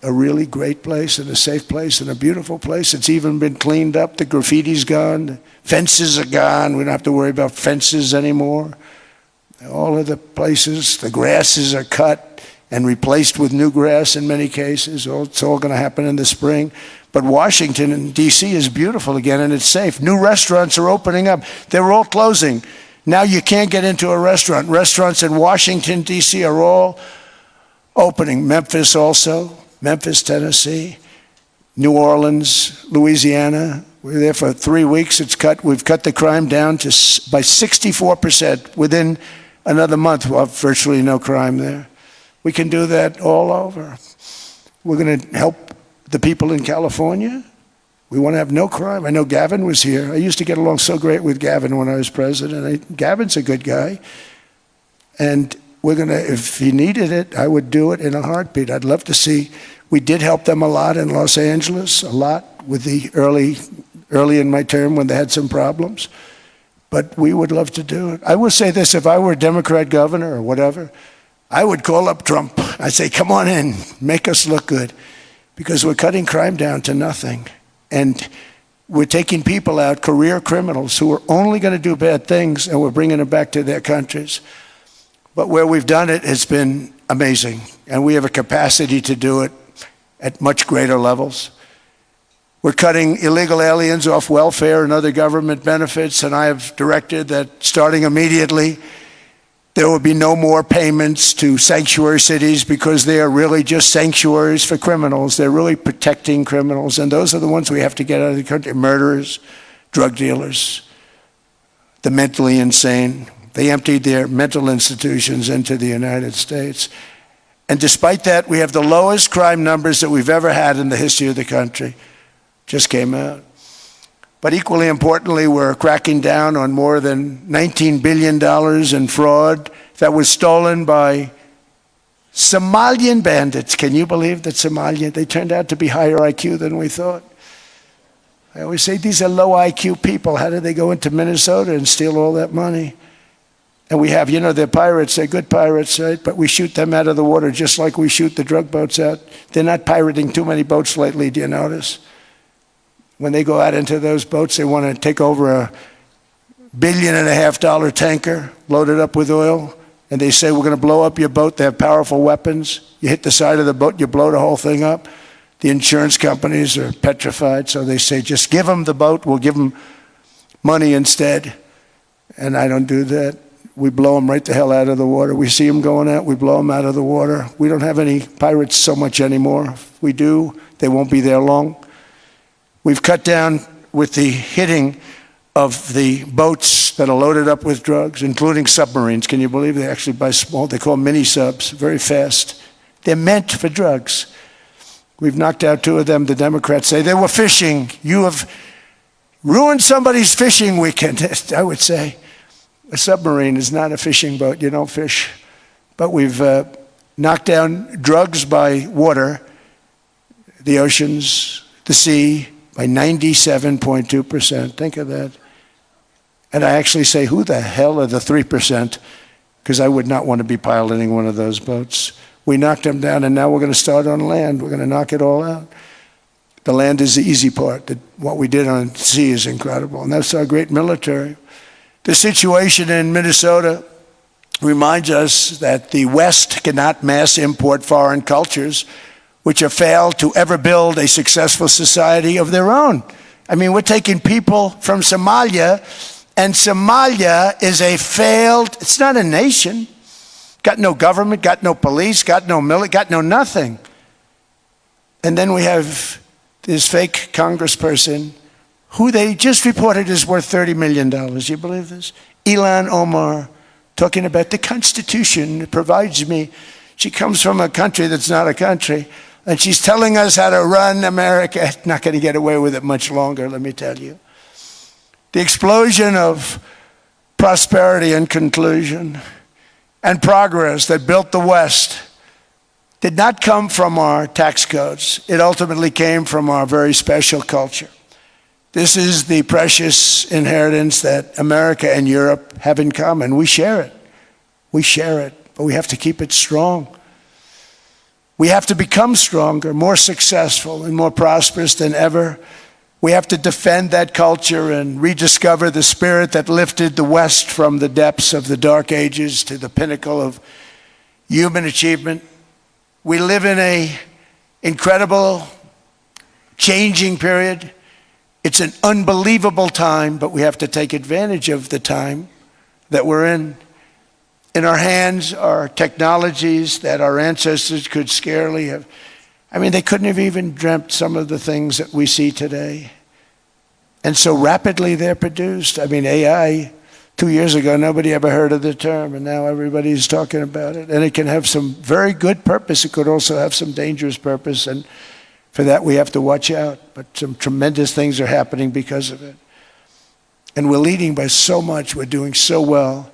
a really great place and a safe place and a beautiful place. It's even been cleaned up. The graffiti's gone. The fences are gone. We don't have to worry about fences anymore. All of the places, the grasses are cut and replaced with new grass in many cases. It's all going to happen in the spring. But Washington and D.C. is beautiful again, and it's safe. New restaurants are opening up. They were all closing. Now you can't get into a restaurant. Restaurants in Washington, D.C. are all opening. Memphis also, Memphis, Tennessee, New Orleans, Louisiana. We were there for 3 weeks. We've cut the crime down by 64%. Within another month, we'll have virtually no crime there. We can do that all over. We're going to help the people in California. We want to have no crime. I know Gavin was here. I used to get along so great with Gavin when I was president. Gavin's a good guy. And we're going to, if he needed it, I would do it in a heartbeat. I'd love to see. We did help them a lot in Los Angeles, a lot with the early in my term when they had some problems. But we would love to do it. I will say this, if I were a Democrat governor or whatever, I would call up Trump. I'd say, come on in, make us look good. Because we're cutting crime down to nothing. And we're taking people out, career criminals, who are only going to do bad things, and we're bringing them back to their countries. But where we've done it, it's been amazing. And we have a capacity to do it at much greater levels. We're cutting illegal aliens off welfare and other government benefits, and I have directed that starting immediately, there will be no more payments to sanctuary cities because they are really just sanctuaries for criminals. They're really protecting criminals, and those are the ones we have to get out of the country. Murderers, drug dealers, the mentally insane. They emptied their mental institutions into the United States. And despite that, we have the lowest crime numbers that we've ever had in the history of the country. Just came out. But equally importantly, we're cracking down on more than $19 billion in fraud that was stolen by Somalian bandits. Can you believe that Somalian? They turned out to be higher IQ than we thought. I always say these are low IQ people. How did they go into Minnesota and steal all that money? And we have, they're pirates. They're good pirates, right? But we shoot them out of the water just like we shoot the drug boats out. They're not pirating too many boats lately, do you notice? When they go out into those boats, they want to take over $1.5 billion tanker loaded up with oil. And they say, we're going to blow up your boat. They have powerful weapons. You hit the side of the boat, you blow the whole thing up. The insurance companies are petrified, so they say, just give them the boat. We'll give them money instead. And I don't do that. We blow them right the hell out of the water. We see them going out, we blow them out of the water. We don't have any pirates so much anymore. If we do, they won't be there long. We've cut down with the hitting of the boats that are loaded up with drugs, including submarines. Can you believe they actually buy small? They call them mini subs, very fast. They're meant for drugs. We've knocked out 2 of them. The Democrats say they were fishing. You have ruined somebody's fishing weekend, I would say. A submarine is not a fishing boat. You don't fish. But we've knocked down drugs by water, the oceans, the sea, by 97.2%. Think of that. And I actually say, who the hell are the 3%? Because I would not want to be piloting one of those boats. We knocked them down, and now we're going to start on land. We're going to knock it all out. The land is the easy part. What we did on sea is incredible, and that's our great military. The situation in Minnesota reminds us that the West cannot mass import foreign cultures which have failed to ever build a successful society of their own. I mean, we're taking people from Somalia, and Somalia is a failed, it's not a nation. Got no government, got no police, got no military, got no nothing. And then we have this fake congressperson who they just reported is worth $30 million. You believe this? Ilhan Omar, talking about the Constitution provides me. She comes from a country that's not a country, and she's telling us how to run America. Not going to get away with it much longer, let me tell you. The explosion of prosperity and conclusion and progress that built the West did not come from our tax codes. It ultimately came from our very special culture. This is the precious inheritance that America and Europe have in common. We share it. We share it, but we have to keep it strong. We have to become stronger, more successful, and more prosperous than ever. We have to defend that culture and rediscover the spirit that lifted the West from the depths of the Dark Ages to the pinnacle of human achievement. We live in an incredible, changing period. It's an unbelievable time, but we have to take advantage of the time that we're in. In our hands are technologies that our ancestors could scarcely have. I mean, they couldn't have even dreamt some of the things that we see today. And so rapidly they're produced. I mean, AI, 2 years ago, nobody ever heard of the term, and now everybody's talking about it. And it can have some very good purpose. It could also have some dangerous purpose, and for that we have to watch out. But some tremendous things are happening because of it. And we're leading by so much. We're doing so well.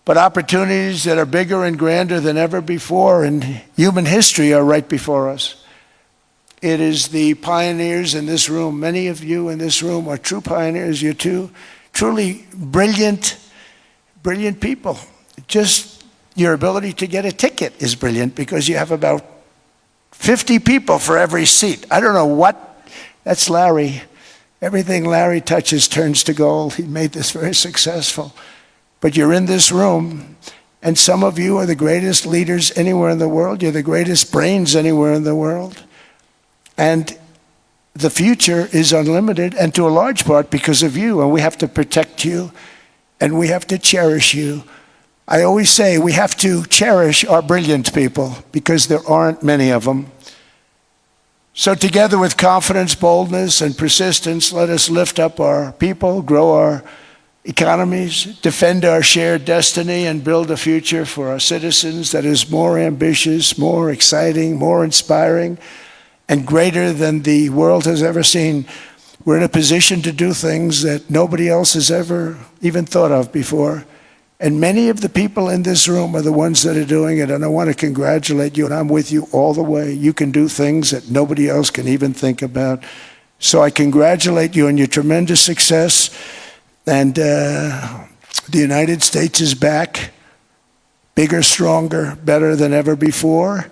But opportunities that are bigger and grander than ever before in human history are right before us. It is the pioneers in this room. Many of you in this room are true pioneers. You're truly brilliant people. Just your ability to get a ticket is brilliant because you have about 50 people for every seat. I don't know what, that's Larry. Everything Larry touches turns to gold. He made this very successful. But you're in this room, and some of you are the greatest leaders anywhere in the world. You're the greatest brains anywhere in the world. And the future is unlimited, and to a large part because of you, and we have to protect you, and we have to cherish you. I always say we have to cherish our brilliant people because there aren't many of them. So together with confidence, boldness, and persistence, let us lift up our people, grow our economies, defend our shared destiny, and build a future for our citizens that is more ambitious, more exciting, more inspiring, and greater than the world has ever seen. We're in a position to do things that nobody else has ever even thought of before. And many of the people in this room are the ones that are doing it, and I want to congratulate you, and I'm with you all the way. You can do things that nobody else can even think about. So I congratulate you on your tremendous success, and the United States is back, bigger, stronger, better than ever before,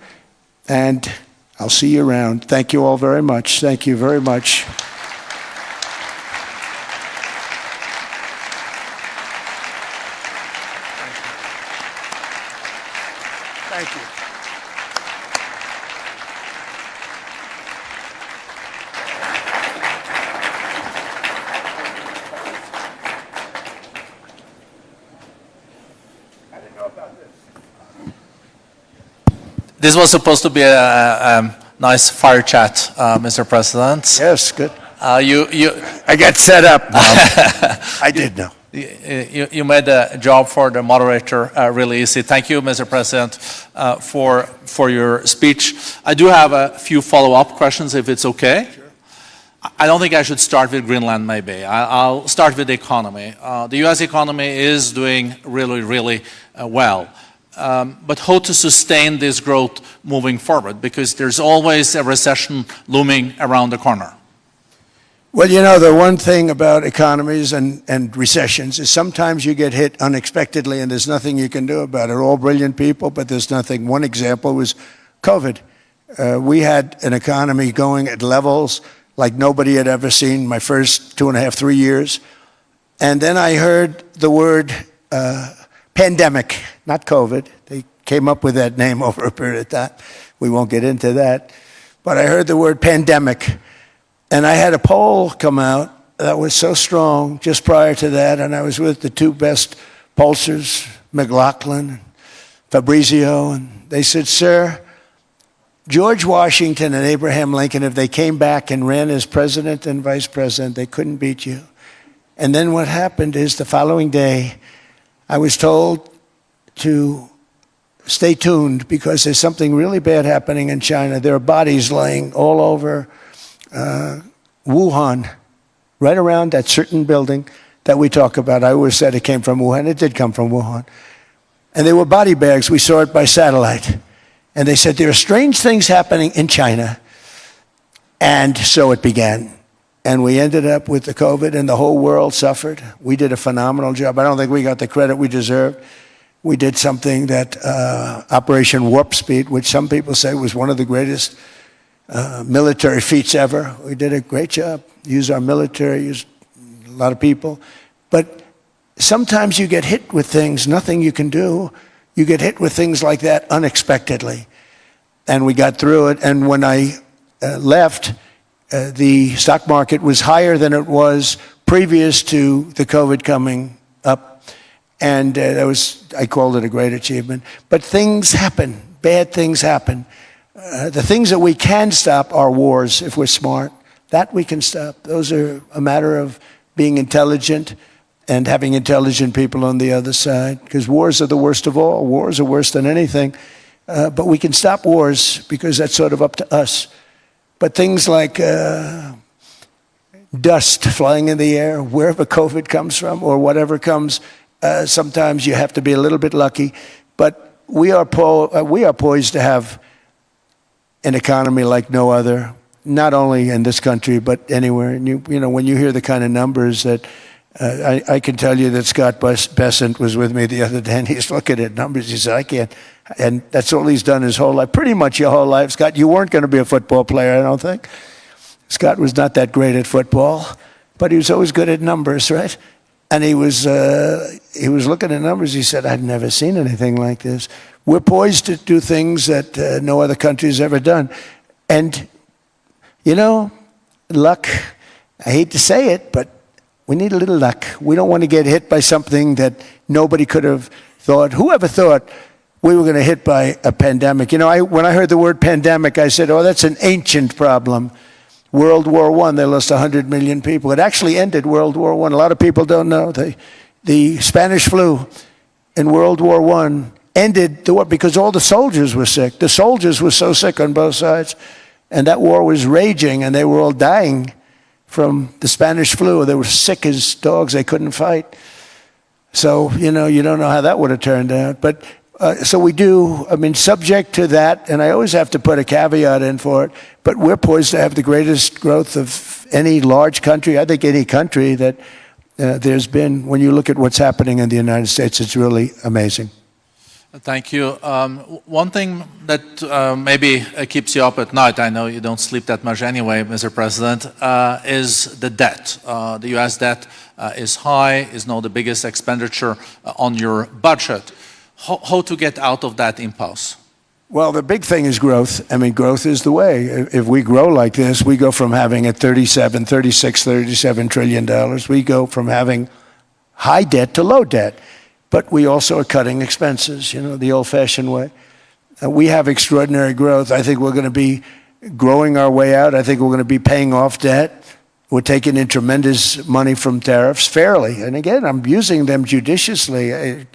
and I'll see you around. Thank you all very much. Thank you very much. Thank you. I didn't know about this. This was supposed to be a nice fire chat, Mr. President. Yes, good. You I got set up, Bob. I did know. You made the job for the moderator really easy. Thank you, Mr. President, for your speech. I do have a few follow-up questions, if it's okay. Sure. I don't think I should start with Greenland, maybe. I'll start with the economy. The U.S. economy is doing really, really well. But how to sustain this growth moving forward? Because there's always a recession looming around the corner. Well, you know, the one thing about economies and recessions is sometimes you get hit unexpectedly and there's nothing you can do about it. All brilliant people, but there's nothing. One example was COVID. We had an economy going at levels like nobody had ever seen my first 2.5, 3 years. And then I heard the word pandemic, not COVID. They came up with that name over a period of time. We won't get into that. But I heard the word pandemic. And I had a poll come out that was so strong just prior to that, and I was with the two best pollsters, McLaughlin and Fabrizio, and they said, sir, George Washington and Abraham Lincoln, if they came back and ran as president and vice president, they couldn't beat you. And then what happened is the following day, I was told to stay tuned because there's something really bad happening in China. There are bodies laying all over Wuhan, right around that certain building that we talk about. I always said it came from Wuhan. It did come from Wuhan. And they were body bags. We saw it by satellite. And they said, there are strange things happening in China. And so it began. And we ended up with the COVID, and the whole world suffered. We did a phenomenal job. I don't think we got the credit we deserved. We did something that Operation Warp Speed, which some people say was one of the greatest military feats ever. We did a great job. Used our military, used a lot of people. But sometimes you get hit with things, nothing you can do. You get hit with things like that unexpectedly. And we got through it. And when I left, the stock market was higher than it was previous to the COVID coming up. And that was, I called it a great achievement. But things happen. Bad things happen. The things that we can stop are wars if we're smart. That we can stop. Those are a matter of being intelligent and having intelligent people on the other side. Because wars are the worst of all. Wars are worse than anything. But we can stop wars because that's sort of up to us. But things like dust flying in the air, wherever COVID comes from or whatever comes, sometimes you have to be a little bit lucky. But we are poised to have an economy like no other, not only in this country, but anywhere. And you know, when you hear the kind of numbers that, I can tell you that Scott Bessent was with me the other day, and he's looking at numbers. He said, I can't. And that's all he's done his whole life, pretty much your whole life. Scott, you weren't going to be a football player, I don't think. Scott was not that great at football, but he was always good at numbers, right? And he was looking at numbers. He said, I've never seen anything like this. We're poised to do things that no other country has ever done. And, you know, luck, I hate to say it, but we need a little luck. We don't want to get hit by something that nobody could have thought. Whoever thought we were going to hit by a pandemic? You know, when I heard the word pandemic, I said, oh, that's an ancient problem. World War I, they lost 100 million people. It actually ended World War I. A lot of people don't know. The Spanish flu in World War I ended the war because all the soldiers were sick. The soldiers were so sick on both sides. And that war was raging, and they were all dying from the Spanish flu. They were sick as dogs. They couldn't fight. So, you don't know how that would have turned out. But so we do, subject to that, and I always have to put a caveat in for it, but we're poised to have the greatest growth of any large country, I think any country that there's been. When you look at what's happening in the United States, it's really amazing. Thank you. One thing that maybe keeps you up at night, I know you don't sleep that much anyway, Mr. President, is the debt. The U.S. debt is high, is now the biggest expenditure on your budget. How to get out of that impasse? Well, the big thing is growth. Growth is the way. If we grow like this, we go from having at $37 trillion, we go from having high debt to low debt. But we also are cutting expenses, the old-fashioned way. We have extraordinary growth. I think we're going to be growing our way out. I think we're going to be paying off debt. We're taking in tremendous money from tariffs fairly. And again, I'm using them judiciously.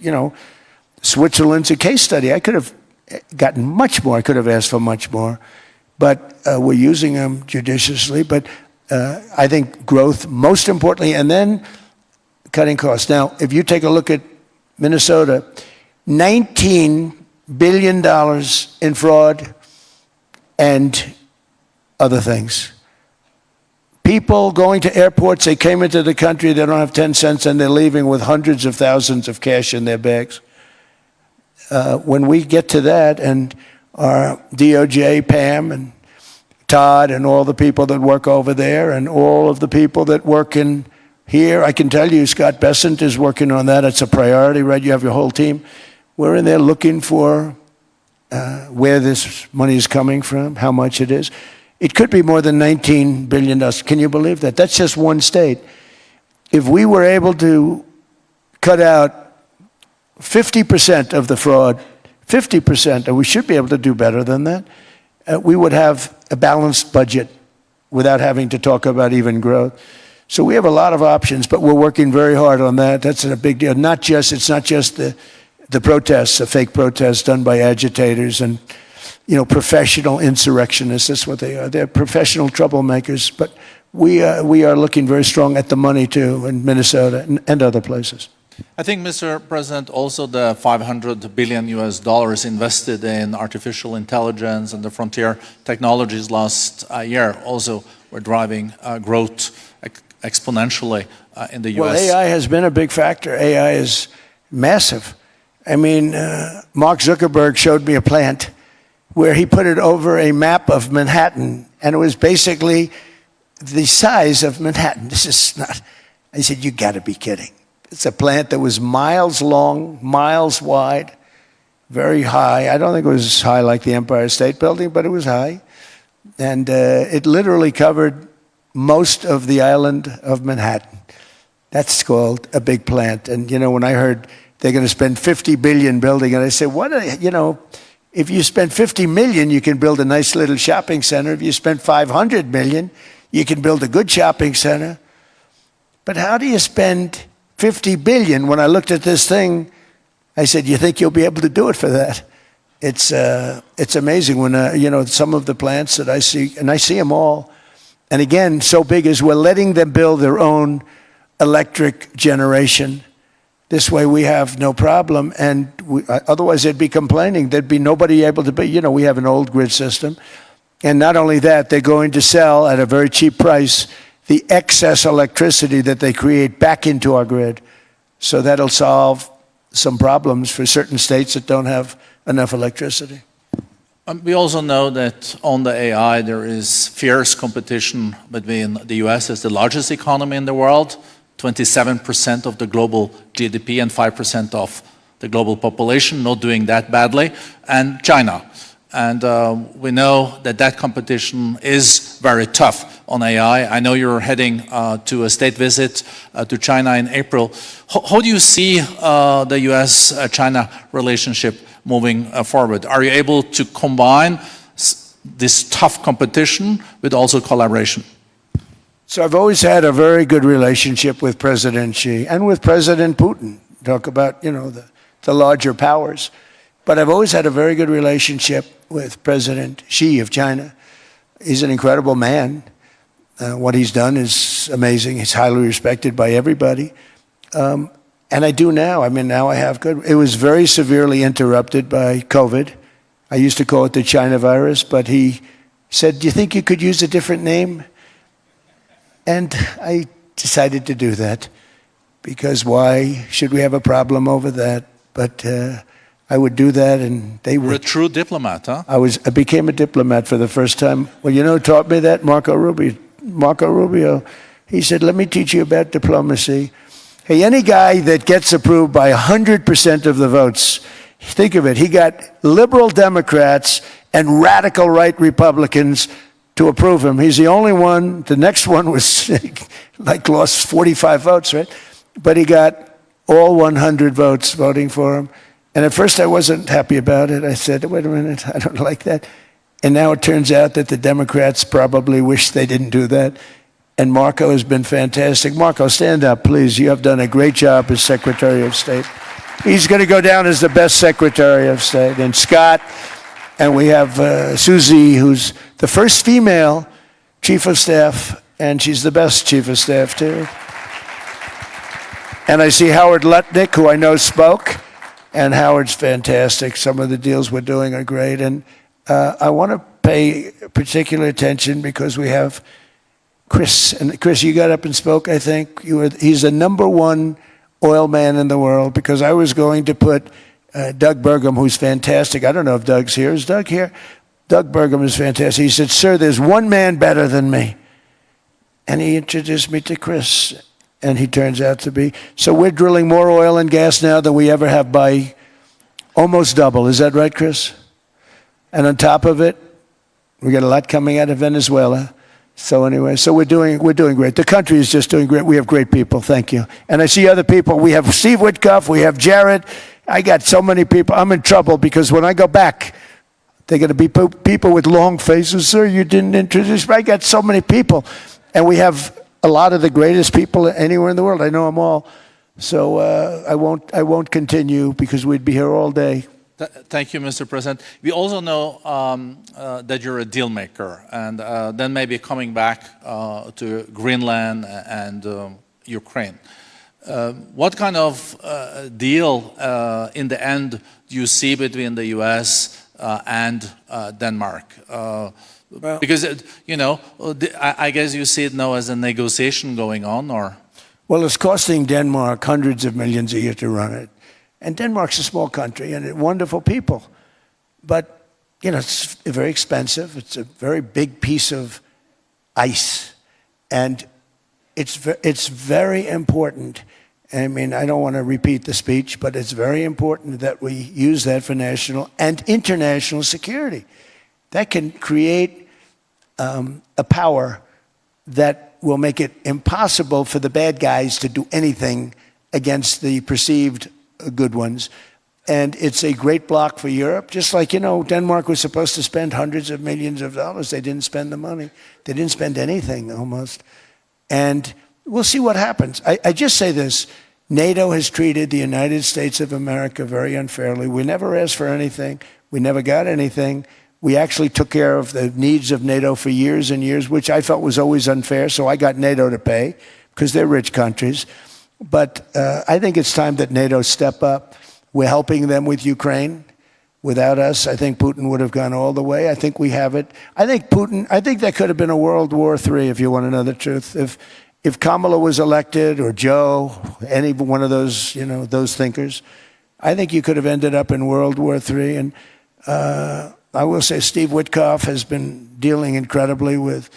Switzerland's a case study. I could have gotten much more. I could have asked for much more. But we're using them judiciously. But I think growth, most importantly, and then cutting costs. Now, if you take a look at Minnesota, $19 billion in fraud and other things. People going to airports, they came into the country, they don't have 10 cents, and they're leaving with hundreds of thousands of cash in their bags. When we get to that, and our DOJ, Pam, and Todd, and all the people that work over there, and all of the people that work in here, I can tell you, Scott Bessent is working on that. It's a priority, right? You have your whole team. We're in there looking for where this money is coming from, how much it is. It could be more than $19 billion. Can you believe that? That's just one state. If we were able to cut out 50% of the fraud, 50%, and we should be able to do better than that, we would have a balanced budget without having to talk about even growth. So we have a lot of options, but we're working very hard on that. That's a big deal. It's not just the protests, the fake protests done by agitators and, professional insurrectionists. That's what they are. They're professional troublemakers. But we are looking very strong at the money too in Minnesota and other places. I think, Mr. President, also the $500 billion invested in artificial intelligence and the frontier technologies last year also were driving growth exponentially in the U.S. Well, AI has been a big factor. AI is massive. Mark Zuckerberg showed me a plant where he put it over a map of Manhattan, and it was basically the size of Manhattan. This is not, I said, you got to be kidding. It's a plant that was miles long, miles wide, very high. I don't think it was as high like the Empire State Building, but it was high. And it literally covered most of the island of Manhattan. That's called a big plant. And, when I heard they're going to spend $50 billion building it, I said, if you spend $50 million, you can build a nice little shopping center. If you spend $500 million, you can build a good shopping center. But how do you spend $50 billion? When I looked at this thing, I said, you think you'll be able to do it for that? It's amazing when, some of the plants that I see, and I see them all, and again, so big as we're letting them build their own electric generation. This way we have no problem, and otherwise they'd be complaining. There'd be nobody able to be, we have an old grid system. And not only that, they're going to sell at a very cheap price the excess electricity that they create back into our grid. So that'll solve some problems for certain states that don't have enough electricity. We also know that on the AI there is fierce competition between the US as the largest economy in the world, 27% of the global GDP and 5% of the global population, not doing that badly, and China. And we know that competition is very tough on AI. I know you're heading to a state visit to China in April. How do you see the US-China relationship moving forward? Are you able to combine this tough competition with also collaboration? So I've always had a very good relationship with President Xi and with President Putin. Talk about, the larger powers. But I've always had a very good relationship with President Xi of China. He's an incredible man. What he's done is amazing. He's highly respected by everybody. And I do now. I mean, now I have good. It was very severely interrupted by COVID. I used to call it the China virus, but he said, do you think you could use a different name? And I decided to do that, because why should we have a problem over that? But I would do that, and they You're were... a true diplomat, huh? I became a diplomat for the first time. Well, you know who taught me that? Marco Rubio. He said, let me teach you about diplomacy. Hey, any guy that gets approved by 100% of the votes, think of it, he got liberal Democrats and radical right Republicans to approve him. He's the only one. The next one was like lost 45 votes, right? But he got all 100 votes voting for him. And at first I wasn't happy about it. I said, wait a minute, I don't like that. And now it turns out that the Democrats probably wish they didn't do that. And Marco has been fantastic. Marco, stand up, please. You have done a great job as Secretary of State. He's going to go down as the best Secretary of State. And Scott, and we have Susie, who's the first female Chief of Staff, and she's the best Chief of Staff, too. And I see Howard Lutnick, who I know spoke, and Howard's fantastic. Some of the deals we're doing are great. And I want to pay particular attention because we have Chris. And Chris, you got up and spoke, I think. He's the #1 oil man in the world, because I was going to put Doug Burgum, who's fantastic. I don't know if Doug's here. Is Doug here? Doug Burgum is fantastic. He said, sir, there's one man better than me. And he introduced me to Chris, and he turns out to be. So we're drilling more oil and gas now than we ever have by almost double. Is that right, Chris? And on top of it, we got a lot coming out of Venezuela. So anyway, so we're doing great. The country is just doing great. We have great people. Thank you. And I see other people. We have Steve Witkoff. We have Jared. I got so many people. I'm in trouble because when I go back, they're going to be people with long faces. Sir, you didn't introduce me. I got so many people. And we have a lot of the greatest people anywhere in the world. I know them all. So I won't continue because we'd be here all day. Thank you, Mr. President. We also know that you're a deal maker, and then maybe coming back to Greenland and Ukraine. What kind of deal in the end do you see between the U.S. And Denmark? Because, I guess you see it now as a negotiation going on, or? Well, it's costing Denmark hundreds of millions a year to run it. And Denmark's a small country and wonderful people. But, it's very expensive. It's a very big piece of ice. And it's very important. I mean, I don't want to repeat the speech, but it's very important that we use that for national and international security. That can create a power that will make it impossible for the bad guys to do anything against the perceived good ones. And it's a great block for Europe. Just like, Denmark was supposed to spend hundreds of millions of dollars. They didn't spend the money. They didn't spend anything almost. And we'll see what happens. I just say this. NATO has treated the United States of America very unfairly. We never asked for anything. We never got anything. We actually took care of the needs of NATO for years and years, which I felt was always unfair. So I got NATO to pay because they're rich countries. But I think it's time that NATO step up. We're helping them with Ukraine. Without us, I think Putin would have gone all the way. I think we have it. I think there could have been a World War III, if you want to know the truth. If Kamala was elected, or Joe, any one of those, those thinkers, I think you could have ended up in World War III. And I will say Steve Witkoff has been dealing incredibly with.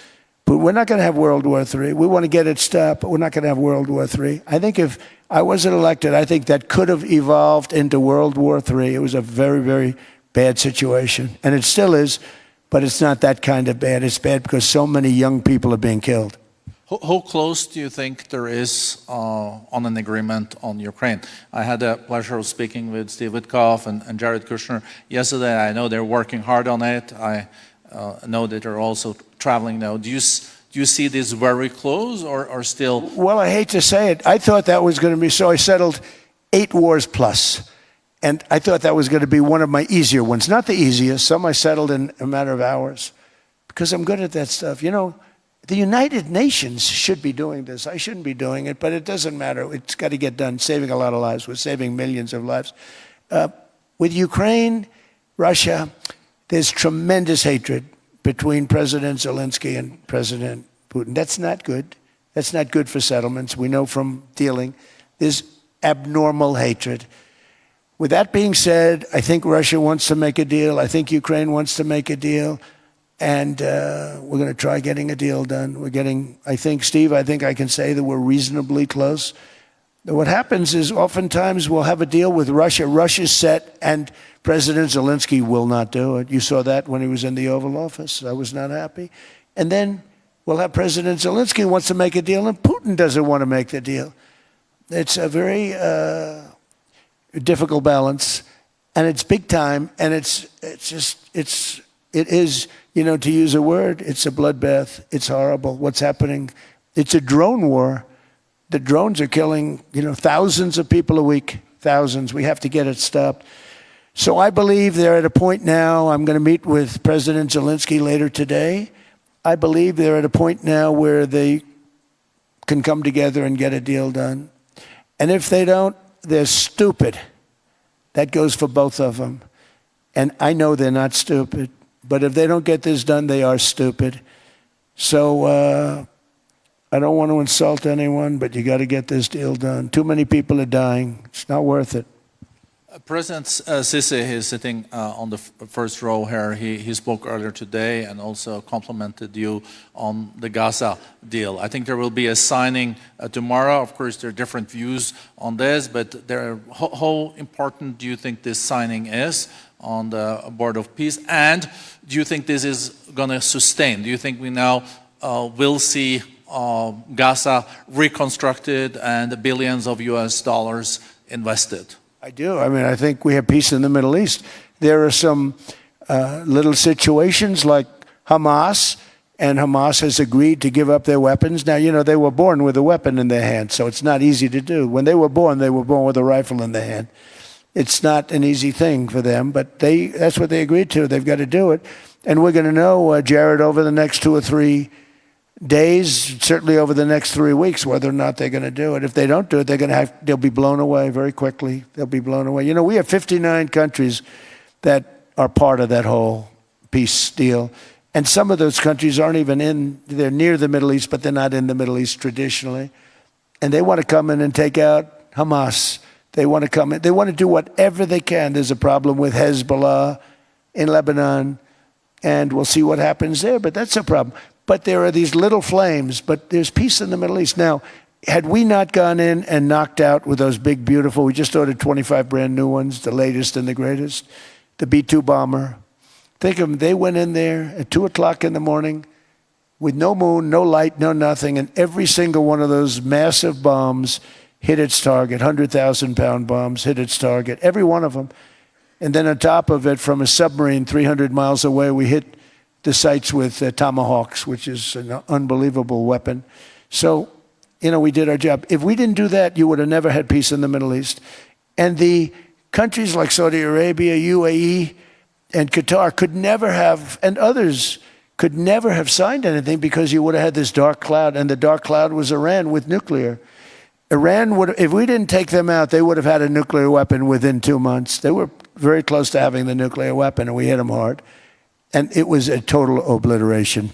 But we're not going to have World War III. We want to get it stopped, but we're not going to have World War III. I think if I wasn't elected, I think that could have evolved into World War III. It was a very, very bad situation. And it still is, but it's not that kind of bad. It's bad because so many young people are being killed. How close do you think there is on an agreement on Ukraine? I had the pleasure of speaking with Steve Witkoff and Jared Kushner yesterday. I know they're working hard on it. I know that they're also traveling now. Do you see this very close or still? Well, I hate to say it. I thought that was going to be so. I settled 8 wars plus. And I thought that was going to be one of my easier ones. Not the easiest. Some I settled in a matter of hours because I'm good at that stuff. The United Nations should be doing this. I shouldn't be doing it, but it doesn't matter. It's got to get done, saving a lot of lives. We're saving millions of lives. With Ukraine, Russia, there's tremendous hatred between President Zelensky and President Putin. That's not good. That's not good for settlements. We know from dealing. There's abnormal hatred. With that being said, I think Russia wants to make a deal. I think Ukraine wants to make a deal. And we're going to try getting a deal done. We're getting, I think, Steve, I think I can say that we're reasonably close. What happens is oftentimes we'll have a deal with Russia. Russia's set, and President Zelensky will not do it. You saw that when he was in the Oval Office. I was not happy. And then we'll have President Zelensky wants to make a deal, and Putin doesn't want to make the deal. It's a very difficult balance, and it's big time, and it is, you know, to use a word, it's a bloodbath. It's horrible what's happening. It's a drone war. The drones are killing, you know, thousands of people a week, thousands. We have to get it stopped. So I believe they're at a point now, I'm going to meet with President Zelensky later today. I believe they're at a point now where they can come together and get a deal done. And if they don't, they're stupid. That goes for both of them. And I know they're not stupid. But if they don't get this done, they are stupid. So I don't want to insult anyone, but you got to get this deal done. Too many people are dying. It's not worth it. President Sisi is sitting on the first row here. He spoke earlier today and also complimented you on the Gaza deal. I think there will be a signing tomorrow. Of course, there are different views on this, but how important do you think this signing is on the Board of Peace? And do you think this is going to sustain? Do you think we now will see Gaza reconstructed and billions of US dollars invested? I do. I mean, I think we have peace in the Middle East. There are some little situations like Hamas, and Hamas has agreed to give up their weapons. Now, you know, they were born with a weapon in their hand, so it's not easy to do. When they were born with a rifle in their hand. It's not an easy thing for them, but that's what they agreed to. They've got to do it. And we're going to know, Jared, over the next 2 or 3 days, certainly over the next 3 weeks, whether or not they're going to do it. If they don't do it, they'll be blown away very quickly. They'll be blown away. You know, we have 59 countries that are part of that whole peace deal. And some of those countries aren't even they're near the Middle East, but they're not in the Middle East traditionally. And they want to come in and take out Hamas. They want to come in. They want to do whatever they can. There's a problem with Hezbollah in Lebanon, and we'll see what happens there, but that's a problem. But there are these little flames, but there's peace in the Middle East. Now, had we not gone in and knocked out with those big, beautiful, we just ordered 25 brand new ones, the latest and the greatest, the B-2 bomber. Think of them, they went in there at 2 o'clock in the morning with no moon, no light, no nothing, and every single one of those massive bombs hit its target, 100,000-pound bombs hit its target, every one of them. And then on top of it, from a submarine 300 miles away, we hit the sites with tomahawks, which is an unbelievable weapon. So, you know, we did our job. If we didn't do that, you would have never had peace in the Middle East. And the countries like Saudi Arabia, UAE, and Qatar could never have, and others could never have signed anything because you would have had this dark cloud, and the dark cloud was Iran with nuclear. Iran would, if we didn't take them out, they would have had a nuclear weapon within 2 months. They were very close to having the nuclear weapon, and we hit them hard. And it was a total obliteration.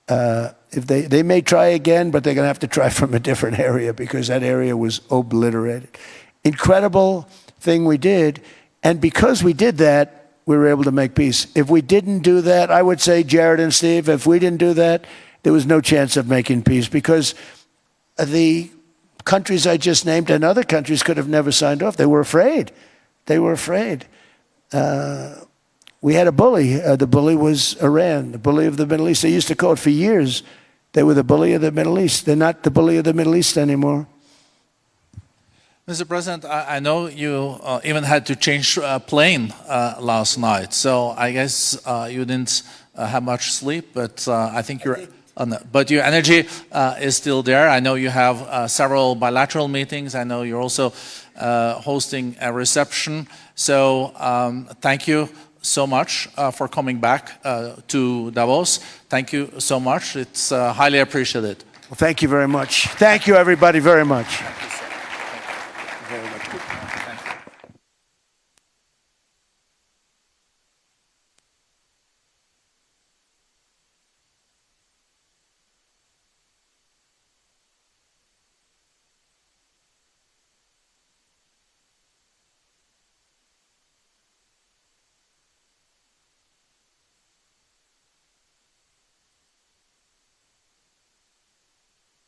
If they may try again, but they're going to have to try from a different area because that area was obliterated. Incredible thing we did. And because we did that, we were able to make peace. If we didn't do that, I would say, Jared and Steve, if we didn't do that, there was no chance of making peace because the countries I just named and other countries could have never signed off. They were afraid. They were afraid. We had a bully. The bully was Iran, the bully of the Middle East. They used to call it for years. They were the bully of the Middle East. They're not the bully of the Middle East anymore. Mr. President, I know you even had to change a plane last night. So I guess you didn't have much sleep, but I think but your energy is still there. I know you have several bilateral meetings. I know you're also hosting a reception. So thank you so much for coming back to Davos. Thank you so much. It's highly appreciated. Well, thank you very much. Thank you, everybody, very much.